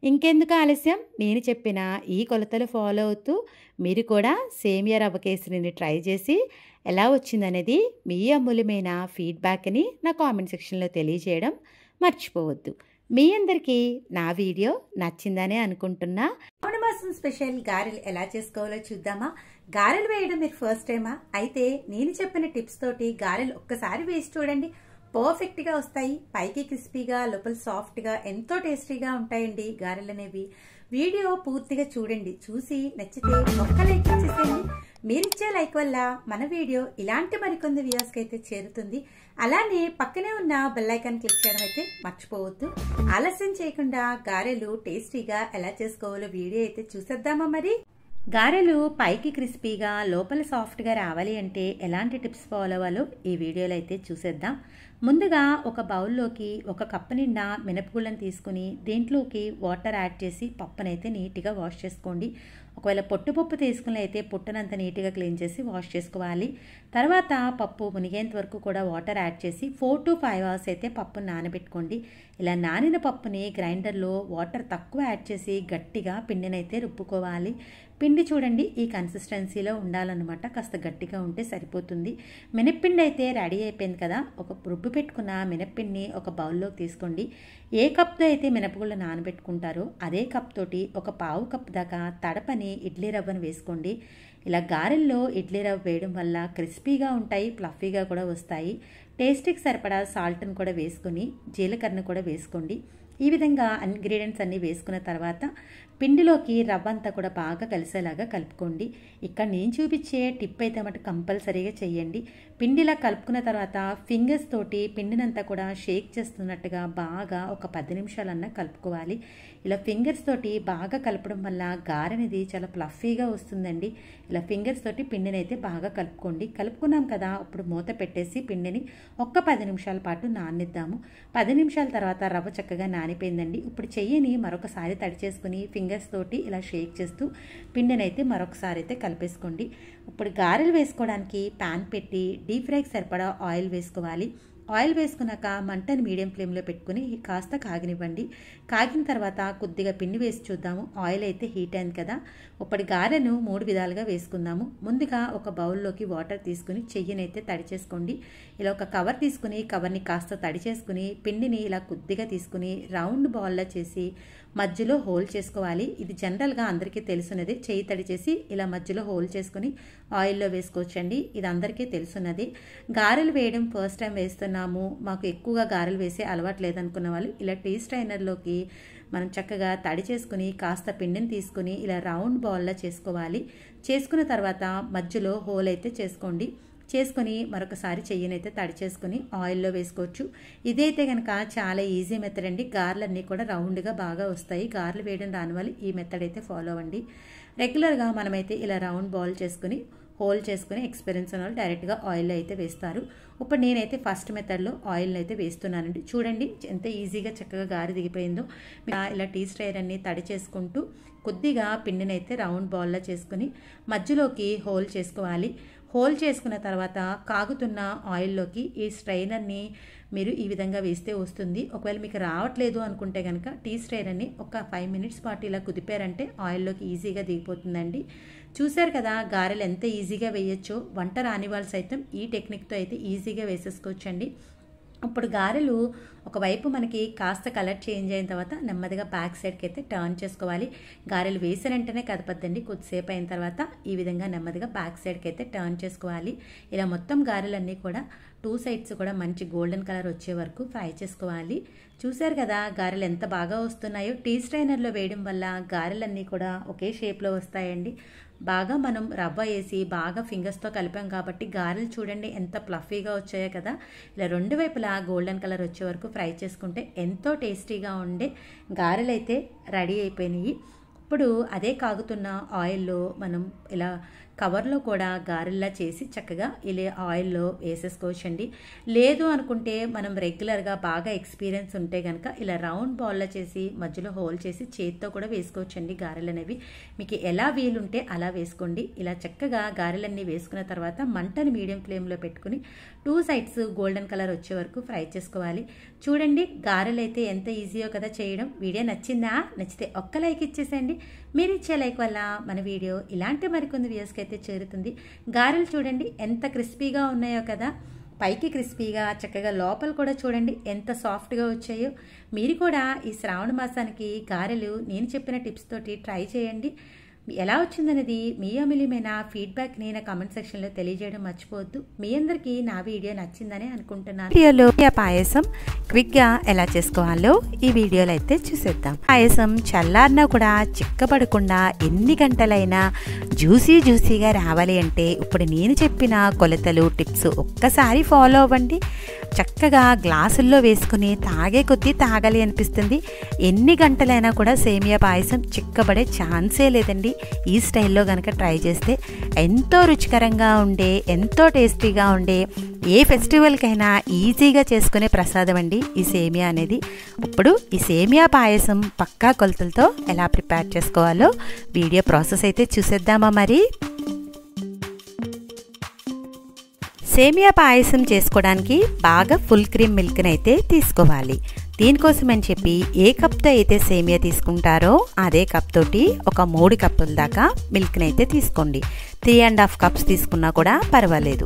ఇంకెందుకు ఆలస్యం, నేను చెప్పిన ఈ కొలతలు ఫాలో అవుతూ మీరు కూడా సేమియా రవ్వ కేసరిని ట్రై చేసి ఎలా వచ్చిందనేది మీ అమూల్యమైన ఫీడ్బ్యాక్ని నా కామెంట్ సెక్షన్లో తెలియజేయడం మర్చిపోవద్దు. మీ అందరికీ నా వీడియో నచ్చిందనే అనుకుంటున్నా. శ్రావణ మాసం స్పెషల్ గారెలు ఎలా చేసుకోవాలో చూద్దామా. గారెలు వేయడం మీరు ఫస్ట్ టైమా? అయితే నేను చెప్పిన టిప్స్ తోటి గారెలు ఒక్కసారి వేసి చూడండి, పర్ఫెక్ట్గా వస్తాయి. పైకి క్రిస్పీగా, లోపల సాఫ్ట్గా, ఎంతో టేస్టీగా ఉంటాయండి గారెలు అనేవి. వీడియో పూర్తిగా చూడండి, చూసి నచ్చితే ఒక్క లైక్ ఇచ్చేసేయండి. మీరిచ్చే లైక్ వల్ల మన వీడియో ఇలాంటి మరికొన్ని వ్యూవర్స్కి అయితే చేరుతుంది. అలానే పక్కనే ఉన్న బెల్ ఐకాన్ క్లిక్ చేయడం అయితే మర్చిపోవద్దు. ఆలస్యం చేయకుండా గారెలు టేస్టీగా ఎలా చేసుకోవాలో వీడియో అయితే చూసేద్దామా మరి. గారెలు పైకి క్రిస్పీగా లోపల సాఫ్ట్గా రావాలి అంటే ఎలాంటి టిప్స్ ఫాలో అవ్వాలో ఈ వీడియోలో అయితే చూసేద్దాం. ముందుగా ఒక బౌల్లోకి 1 కప్పు నిండా మినపగుళ్ళను తీసుకుని దీంట్లోకి వాటర్ యాడ్ చేసి పప్పునైతే నీట్గా వాష్ చేసుకోండి. ఒకవేళ పొట్టుపప్పు తీసుకుని అయితే పొట్టునంత నీట్గా క్లీన్ చేసి వాష్ చేసుకోవాలి. తర్వాత పప్పు మునిగేంత వరకు కూడా వాటర్ యాడ్ చేసి 4 to 5 అవర్స్ అయితే పప్పును నానబెట్టుకోండి. ఇలా నానిన పప్పుని గ్రైండర్లో వాటర్ తక్కువ యాడ్ చేసి గట్టిగా పిండినైతే రుబ్బుకోవాలి. పిండి చూడండి ఈ కన్సిస్టెన్సీలో ఉండాలన్నమాట, కాస్త గట్టిగా ఉంటే సరిపోతుంది. మినప్పిండి అయితే రెడీ అయిపోయింది కదా. ఒక రుబ్బు పెట్టుకున్న మినప్పిండిని ఒక బౌల్లోకి తీసుకోండి. ఏ కప్తో అయితే మినపగుళ్ళు నానబెట్టుకుంటారో అదే కప్ తోటి 1/4 కప్ దాకా తడపని ఇడ్లీ రవ్వను వేసుకోండి. ఇలా గారెల్లో ఇడ్లీ రవ్వ వేయడం వల్ల క్రిస్పీగా ఉంటాయి, ఫ్లఫీగా కూడా వస్తాయి. టేస్ట్కి సరిపడా సాల్ట్ని కూడా వేసుకొని జీలకర్రను కూడా వేసుకోండి. ఈ విధంగా ఇంగ్రీడియంట్స్ అన్నీ వేసుకున్న తర్వాత పిండిలోకి రవ్వ అంతా కూడా బాగా కలిసేలాగా కలుపుకోండి. ఇక్కడ నేను చూపించే టిప్ అయితే మటు కంపల్సరీగా చేయండి. పిండిలా కలుపుకున్న తర్వాత ఫింగర్స్ తోటి పిండినంతా కూడా షేక్ చేస్తున్నట్టుగా బాగా ఒక 10 నిమిషాలన్నా కలుపుకోవాలి. ఇలా ఫింగర్స్ తోటి బాగా కలపడం వల్ల గారెనిది చాలా ఫ్లఫీగా వస్తుందండి. ఇలా ఫింగర్స్ తోటి పిండిని అయితే బాగా కలుపుకోండి. కలుపుకున్నాం కదా, ఇప్పుడు మూత పెట్టేసి పిండిని ఒక్క 10 నిమిషాల పాటు నాననిద్దాము. 10 నిమిషాల తర్వాత రవ్వ చక్కగా నానిపోయిందండి. ఇప్పుడు చెయ్యిని మరొకసారి తడి చేసుకుని ఫింగర్స్ తోటి ఇలా షేక్ చేస్తూ పిండిని అయితే మరొకసారి అయితే కలిపేసుకోండి. ఇప్పుడు గారెలు వేసుకోవడానికి ప్యాన్ పెట్టి డీప్ ఫ్రైకి సరిపడా ఆయిల్ వేసుకోవాలి. ఆయిల్ వేసుకున్నాక మంటని మీడియం ఫ్లేమ్లో పెట్టుకుని కాస్త కాగనివ్వండి. కాగిన తర్వాత కొద్దిగా పిండి వేసి చూద్దాము. ఆయిల్ అయితే హీట్ అయింది కదా. ఇప్పుడు గారెను 3 విధాలుగా వేసుకుందాము. ముందుగా ఒక బౌల్లోకి వాటర్ తీసుకుని చెయ్యినైతే తడి చేసుకోండి. ఇలా ఒక కవర్ తీసుకుని కవర్ని కాస్త తడి చేసుకుని పిండిని ఇలా కొద్దిగా తీసుకుని రౌండ్ బాల్లా చేసి మధ్యలో హోల్ చేసుకోవాలి. ఇది జనరల్గా అందరికీ తెలుసున్నది. చెయ్యి తడి చేసి ఇలా మధ్యలో హోల్ చేసుకుని ఆయిల్లో వేసుకోవచ్చండి. ఇది అందరికీ తెలుసున్నది. గారెలు వేయడం ఫస్ట్ టైం వేస్తున్నాము, మాకు ఎక్కువగా గారెలు వేసే అలవాటు లేదనుకున్న వాళ్ళు ఇలా టీ స్ట్రైనర్లోకి మనం చక్కగా తడి చేసుకుని కాస్త పిండిని తీసుకుని ఇలా రౌండ్ బాల్లా చేసుకోవాలి. చేసుకున్న తర్వాత మధ్యలో హోల్ అయితే చేసుకోండి. చేసుకొని మరొకసారి చెయ్యినైతే తడి చేసుకుని ఆయిల్లో వేసుకోవచ్చు. ఇదైతే కనుక చాలా ఈజీ మెథడ్ అండి. గారెలన్నీ కూడా రౌండ్గా బాగా వస్తాయి. గారెలు వేయడం రాని వాళ్ళు ఈ మెథడ్ అయితే ఫాలో అవ్వండి. రెగ్యులర్గా మనమైతే ఇలా రౌండ్ బాల్ చేసుకుని హోల్ చేసుకుని ఎక్స్పీరియన్స్ ఉన్న వాళ్ళు డైరెక్ట్గా ఆయిల్లో అయితే వేస్తారు. ఇప్పుడు నేనైతే ఫస్ట్ మెథడ్లో ఆయిల్ని అయితే వేస్తున్నానండి. చూడండి ఎంత ఈజీగా చక్కగా గారె దిగిపోయిందో. ఇలా టీ స్ట్రైనర్ అన్ని తడి చేసుకుంటూ కొద్దిగా పిండిని అయితే రౌండ్ బాల్లా చేసుకుని మధ్యలోకి హోల్ చేసుకోవాలి. హోల్ చేసుకున్న తర్వాత కాగుతున్న ఆయిల్లోకి ఈ స్ట్రైనర్ని మీరు ఈ విధంగా వేస్తే వస్తుంది. ఒకవేళ మీకు రావట్లేదు అనుకుంటే కనుక టీ స్ట్రైనర్ని ఒక 5 మినిట్స్ పాటు ఇలా కుదిపారంటే ఆయిల్లోకి ఈజీగా దిగిపోతుందండి. చూశారు కదా గారెలు ఎంత ఈజీగా వేయచ్చో. వంట రాని వాళ్ళు సైతం ఈ టెక్నిక్తో అయితే ఈజీగా వేసేసుకోవచ్చండి. ఇప్పుడు గారెలు ఒకవైపు మనకి కాస్త కలర్ చేంజ్ అయిన తర్వాత నెమ్మదిగా బ్యాక్ సైడ్కి అయితే టర్న్ చేసుకోవాలి. గారెలు వేసిన వెంటనే కదపద్దండి, కొద్దిసేపు అయిన తర్వాత ఈ విధంగా నెమ్మదిగా బ్యాక్ సైడ్కి అయితే టర్న్ చేసుకోవాలి. ఇలా మొత్తం గారెలన్నీ కూడా 2 సైడ్స్ కూడా మంచి గోల్డెన్ కలర్ వచ్చే వరకు ఫ్రై చేసుకోవాలి. చూశారు కదా గారెలు ఎంత బాగా వస్తున్నాయో. టీ స్ట్రైనర్లో వేయడం వల్ల గారెలన్నీ కూడా ఒకే షేప్లో వస్తాయండి. బాగా మనం రవ్వ వేసి బాగా ఫింగర్స్తో కలిపాం కాబట్టి గారెలు చూడండి ఎంత ఫ్లఫీగా వచ్చాయో కదా. ఇలా 2 వైపులా గోల్డెన్ కలర్ వచ్చే వరకు ఫ్రై చేసుకుంటే ఎంతో టేస్టీగా ఉండే గారెలు అయితే రెడీ అయిపోయినాయి. ఇప్పుడు అదే కాగుతున్న ఆయిల్లో మనం ఇలా కవర్లో కూడా గారెల్లా చేసి చక్కగా ఇలా ఆయిల్లో వేసేసుకోవచ్చండి. లేదు అనుకుంటే మనం రెగ్యులర్గా బాగా ఎక్స్పీరియన్స్ ఉంటే కనుక ఇలా రౌండ్ బాల్లో చేసి మధ్యలో హోల్ చేసి చేతితో కూడా వేసుకోవచ్చండి గారెలు అనేవి. మీకు ఎలా వీలుంటే అలా వేసుకోండి. ఇలా చక్కగా గారెలన్నీ వేసుకున్న తర్వాత మంటని మీడియం ఫ్లేమ్లో పెట్టుకుని 2 సైడ్స్ గోల్డెన్ కలర్ వచ్చే వరకు ఫ్రై చేసుకోవాలి. చూడండి గారెలు అయితే ఎంత ఈజీయో కదా చేయడం. వీడియో నచ్చిందా? నచ్చితే ఒక్క లైక్ ఇచ్చేసేయండి. మీరు ఇచ్చే లైక్ వల్ల మన వీడియో ఇలాంటి మరికొన్ని వ్యూస్కి అయితే చేరుతుంది. గారెలు చూడండి ఎంత క్రిస్పీగా ఉన్నాయో కదా. పైకి క్రిస్పీగా చక్కగా లోపల కూడా చూడండి ఎంత సాఫ్ట్గా వచ్చాయో. మీరు కూడా ఈ శ్రావణ మాసానికి గారెలు నేను చెప్పిన టిప్స్ తోటి ట్రై చేయండి. ఎలా వచ్చిందనేది మీ అమూల్యమైన ఫీడ్బ్యాక్ని నా కామెంట్ సెక్షన్లో తెలియజేయడం మర్చిపోవద్దు. మీ అందరికీ నా వీడియో నచ్చిందని అనుకుంటున్నాను. వీడియోలో పాయసం క్విక్గా ఎలా చేసుకోవాలో ఈ వీడియోలో అయితే చూసేద్దాం. పాయసం చల్లారినా కూడా చిక్కబడకుండా ఎన్ని గంటలైనా జ్యూసీగా రావాలి అంటే ఇప్పుడు నేను చెప్పిన కొలతలు టిప్స్ ఒక్కసారి ఫాలో అవ్వండి. చక్కగా గ్లాసుల్లో వేసుకుని తాగే కొద్దీ తాగాలి అనిపిస్తుంది. ఎన్ని గంటలైనా కూడా సేమియా పాయసం చిక్కబడే ఛాన్సే లేదండి. ఈ స్టైల్లో కనుక ట్రై చేస్తే ఎంతో రుచికరంగా ఉండే ఎంతో టేస్టీగా ఉండే ఏ ఫెస్టివల్కైనా ఈజీగా చేసుకునే ప్రసాదం అండి ఈ సేమియా అనేది. ఇప్పుడు ఈ సేమియా పాయసం పక్కా కొలతలతో ఎలా ప్రిపేర్ చేసుకోవాలో వీడియో ప్రాసెస్ అయితే చూసేద్దామా మరి. సేమియా పాయసం చేసుకోవడానికి బాగా ఫుల్ క్రీమ్ మిల్క్ని అయితే తీసుకోవాలి. దీనికోసం అని చెప్పి ఏ కప్తో అయితే సేమియా తీసుకుంటారో అదే కప్ తోటి ఒక 3 కప్పుల దాకా మిల్క్ని అయితే తీసుకోండి. 3.5 కప్స్ తీసుకున్నా కూడా పర్వాలేదు.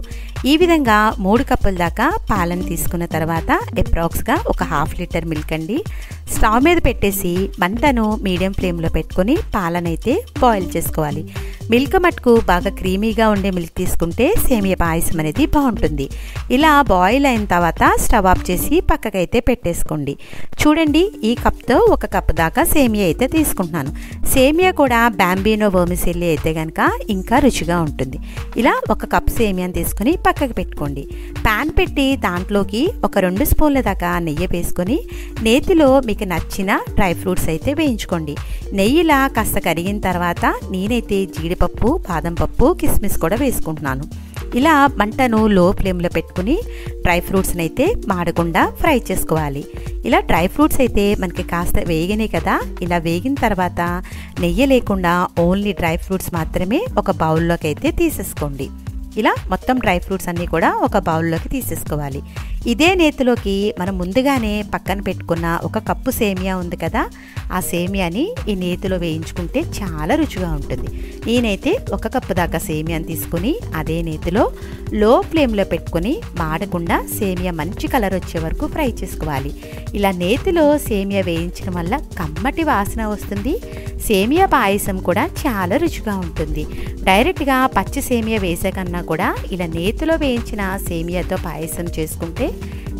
ఈ విధంగా 3 కప్పుల దాకా పాలను తీసుకున్న తర్వాత అప్రాక్స్గా ఒక 1/2 లీటర్ మిల్క్ అండి స్టవ్ మీద పెట్టేసి మంటను మీడియం ఫ్లేమ్లో పెట్టుకొని పాలనైతే బాయిల్ చేసుకోవాలి. మిల్క్ మట్టుకు బాగా క్రీమీగా ఉండే మిల్క్ తీసుకుంటే సేమియా పాయసం అనేది బాగుంటుంది. ఇలా బాయిల్ అయిన తర్వాత స్టవ్ ఆఫ్ చేసి పక్కకైతే పెట్టేసుకోండి. చూడండి ఈ కప్తో 1 కప్ దాకా సేమియా అయితే తీసుకుంటున్నాను. సేమియా కూడా బాంబినో వర్మిసెల్లి అయితే కనుక ఇంకా రుచిగా ఉంటుంది. ఇలా 1 కప్ సేమియాని తీసుకుని పక్కకు పెట్టుకోండి. ప్యాన్ పెట్టి దాంట్లోకి ఒక 2 స్పూన్ల దాకా నెయ్యి వేసుకొని నేతిలో మీకు నచ్చిన డ్రై ఫ్రూట్స్ అయితే వేయించుకోండి. నెయ్యిలా కాస్త కరిగిన తర్వాత నేనైతే జీడిపప్పు, బాదం పప్పు, కిస్మిస్ కూడా వేసుకుంటున్నాను. ఇలా మంటను లో ఫ్లేమ్లో పెట్టుకుని డ్రై ఫ్రూట్స్ని అయితే మాడకుండా ఫ్రై చేసుకోవాలి. ఇలా డ్రై ఫ్రూట్స్ అయితే మనకి కాస్త వేగినాయి కదా. ఇలా వేగిన తర్వాత నెయ్యి లేకుండా ఓన్లీ డ్రై ఫ్రూట్స్ మాత్రమే ఒక బౌల్లోకి అయితే తీసేసుకోండి. ఇలా మొత్తం డ్రై ఫ్రూట్స్ అన్నీ కూడా ఒక బౌల్లోకి తీసేసుకోవాలి. ఇదే నేతిలోకి మనం ముందుగానే పక్కన పెట్టుకున్న 1 కప్పు సేమియా ఉంది కదా, ఆ సేమియాని ఈ నేతిలో వేయించుకుంటే చాలా రుచిగా ఉంటుంది. నేనైతే 1 కప్పు దాకా సేమియాని తీసుకుని అదే నేతిలో లో ఫ్లేమ్లో పెట్టుకుని మాడకుండా సేమియా మంచి కలర్ వచ్చే వరకు ఫ్రై చేసుకోవాలి. ఇలా నేతిలో సేమియా వేయించడం వల్ల కమ్మటి వాసన వస్తుంది. సేమియా పాయసం కూడా చాలా రుచిగా ఉంటుంది. డైరెక్ట్గా పచ్చి సేమియా వేసే కన్నా కూడా ఇలా నేతిలో వేయించిన సేమియాతో పాయసం చేసుకుంటే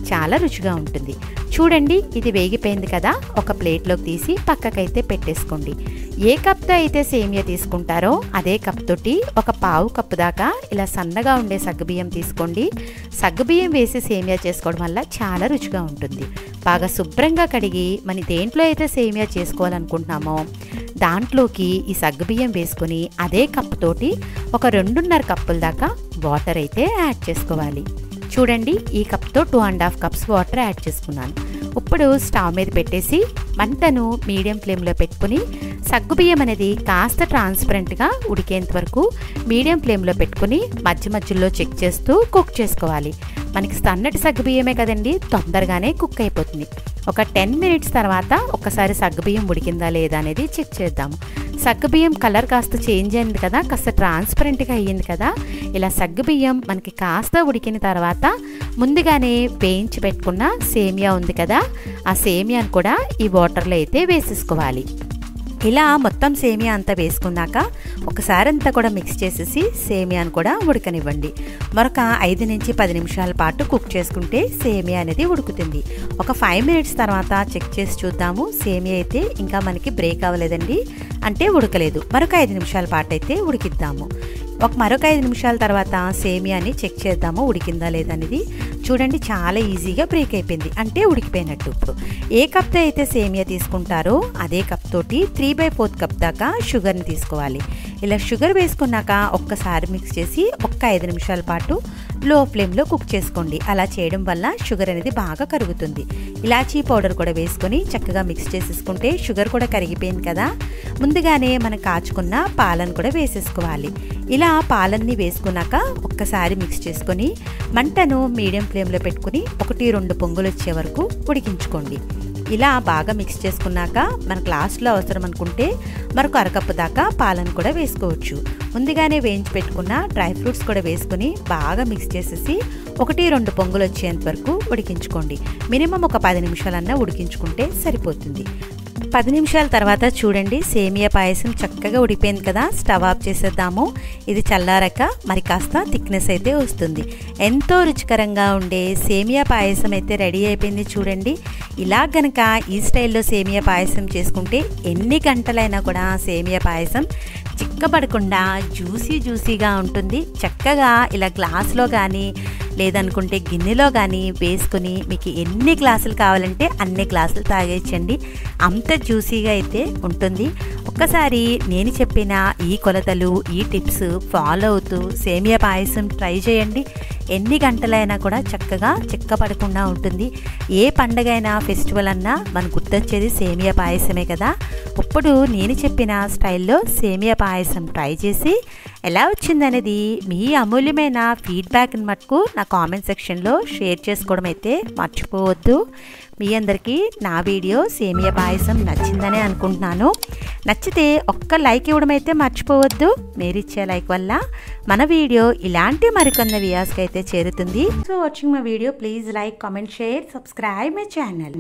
చాలా రుచిగా ఉంటుంది. చూడండి ఇది వేగిపోయింది కదా. ఒక ప్లేట్లోకి తీసి పక్కకైతే పెట్టేసుకోండి. ఏ కప్తో అయితే సేమియా తీసుకుంటారో అదే కప్ తోటి 1/4 కప్పు దాకా ఇలా సన్నగా ఉండే సగ్గుబియ్యం తీసుకోండి. సగ్గుబియ్యం వేసి సేమియా చేసుకోవడం వల్ల చాలా రుచిగా ఉంటుంది. బాగా శుభ్రంగా కడిగి మనం దేంట్లో అయితే సేమియా చేసుకోవాలనుకుంటున్నామో దాంట్లోకి ఈ సగ్గుబియ్యం వేసుకొని అదే కప్పు తోటి ఒక 2.5 కప్పుల దాకా వాటర్ అయితే యాడ్ చేసుకోవాలి. చూడండి ఈ కప్తో 2.5 కప్స్ వాటర్ యాడ్ చేసుకున్నాను. ఇప్పుడు స్టవ్ మీద పెట్టేసి మంటను మీడియం ఫ్లేమ్లో పెట్టుకుని సగ్గుబియ్యం అనేది కాస్త ట్రాన్స్పరెంట్గా ఉడికేంత వరకు మీడియం ఫ్లేమ్లో పెట్టుకుని మధ్య మధ్యలో చెక్ చేస్తూ కుక్ చేసుకోవాలి. మనకి సన్నటి సగ్గుబియ్యమే కదండి, తొందరగానే కుక్ అయిపోతుంది. ఒక 10 మినిట్స్ తర్వాత ఒక్కసారి సగ్గుబియ్యం ఉడికిందా లేదా అనేది చెక్ చేద్దాము. సగ్గుబియ్యం కలర్ కాస్త చేంజ్ అయింది కదా, కాస్త ట్రాన్స్పరెంట్గా అయ్యింది కదా. ఇలా సగ్గుబియ్యం మనకి కాస్త ఉడికిన తర్వాత ముందుగానే వేయించి పెట్టుకున్న సేమియా ఉంది కదా, ఆ సేమియాను కూడా ఈ వాటర్లో అయితే వేసేసుకోవాలి. ఇలా మొత్తం సేమియా అంతా వేసుకున్నాక ఒకసారి అంతా కూడా మిక్స్ చేసేసి సేమియాను కూడా ఉడకనివ్వండి. మరొక 5 నుంచి 10 నిమిషాల పాటు కుక్ చేసుకుంటే సేమియా అనేది ఉడుకుతుంది. ఒక 5 మినిట్స్ తర్వాత చెక్ చేసి చూద్దాము. సేమియా అయితే ఇంకా మనకి బ్రేక్ అవ్వలేదండి, అంటే ఉడకలేదు. మరొక 5 నిమిషాల పాటు అయితే ఉడికిద్దాము. మరొక 5 నిమిషాల తర్వాత సేమియాని చెక్ చేద్దాము ఉడికిందా లేదా అనేది. చూడండి, చాలా ఈజీగా బ్రేక్ అయిపోయింది, అంటే ఉడికిపోయినట్టు. ఇప్పుడు ఏ కప్తో అయితే సేమియా తీసుకుంటారో అదే కప్ తోటి 3/4 కప్ దాకా షుగర్ని తీసుకోవాలి. ఇలా షుగర్ వేసుకున్నాక ఒక్కసారి మిక్స్ చేసి 5 నిమిషాల పాటు లో ఫ్లేమ్లో కుక్ చేసుకోండి. అలా చేయడం వల్ల షుగర్ అనేది బాగా కరుగుతుంది. ఇలాచీ పౌడర్ కూడా వేసుకొని చక్కగా మిక్స్ చేసేసుకుంటే షుగర్ కూడా కరిగిపోయింది కదా. ముందుగానే మనం కాచుకున్న పాలను కూడా వేసేసుకోవాలి. ఇలా పాలన్నీ వేసుకున్నాక ఒక్కసారి మిక్స్ చేసుకొని మంటను మీడియం ఫ్లేమ్లో పెట్టుకుని 1-2 పొంగులు వచ్చే వరకు ఉడికించుకోండి. ఇలా బాగా మిక్స్ చేసుకున్నాక మనకు లాస్ట్లో అవసరం అనుకుంటే మరొక అరకప్పు దాకా పాలను కూడా వేసుకోవచ్చు. ముందుగానే వేయించి పెట్టుకున్న డ్రై ఫ్రూట్స్ కూడా వేసుకుని బాగా మిక్స్ చేసేసి 1-2 పొంగులు వచ్చేంత వరకు ఉడికించుకోండి. మినిమం ఒక 10 నిమిషాలన్నా ఉడికించుకుంటే సరిపోతుంది. 10 నిమిషాల తర్వాత చూడండి, సేమియా పాయసం చక్కగా ఉడిపోయింది కదా. స్టవ్ ఆఫ్ చేసేద్దాము. ఇది చల్లారాక మరి కాస్త థిక్నెస్ అయితే వస్తుంది. ఎంతో రుచికరంగా ఉండే సేమియా పాయసం అయితే రెడీ అయిపోయింది. చూడండి, ఇలా గనక ఈ స్టైల్లో సేమియా పాయసం చేసుకుంటే ఎన్ని గంటలైనా కూడా సేమియా పాయసం చిక్కబడకుండా జ్యూసీగా ఉంటుంది. చక్కగా ఇలా గ్లాసులో కానీ లేదనుకుంటే గిన్నెలో కానీ వేసుకుని మీకు ఎన్ని గ్లాసులు కావాలంటే అన్ని గ్లాసులు తాగేయచ్చండి. అంత జ్యూసీగా అయితే ఉంటుంది. ఒక్కసారి నేను చెప్పిన ఈ కొలతలు, ఈ టిప్స్ ఫాలో అవుతూ సేమియా పాయసం ట్రై చేయండి. ఎన్ని గంటలైనా కూడా చక్కగా చిక్కపడకుండా ఉంటుంది. ఏ పండగైనా ఫెస్టివల్ అన్నా మనకు గుర్తొచ్చేది సేమియా పాయసమే కదా. ఇప్పుడు నేను చెప్పిన స్టైల్లో సేమియా పాయసం ట్రై చేసి ఎలా వచ్చిందనేది మీ అమూల్యమైన ఫీడ్బ్యాక్ని మటుకు నా కామెంట్ సెక్షన్లో షేర్ చేసుకోవడం అయితే మర్చిపోవద్దు. మీ అందరికీ నా వీడియో సేమియా పాయసం నచ్చిందనే అనుకుంటున్నాను. నచ్చితే ఒక్క లైక్ ఇవ్వడం అయితే మర్చిపోవద్దు. మీరు ఇచ్చే లైక్ వల్ల మన వీడియో ఇలాంటి మరికొన్ని వ్యూయర్స్కి అయితే చేరుతుంది. So watching my video, please like, comment, share, subscribe my channel.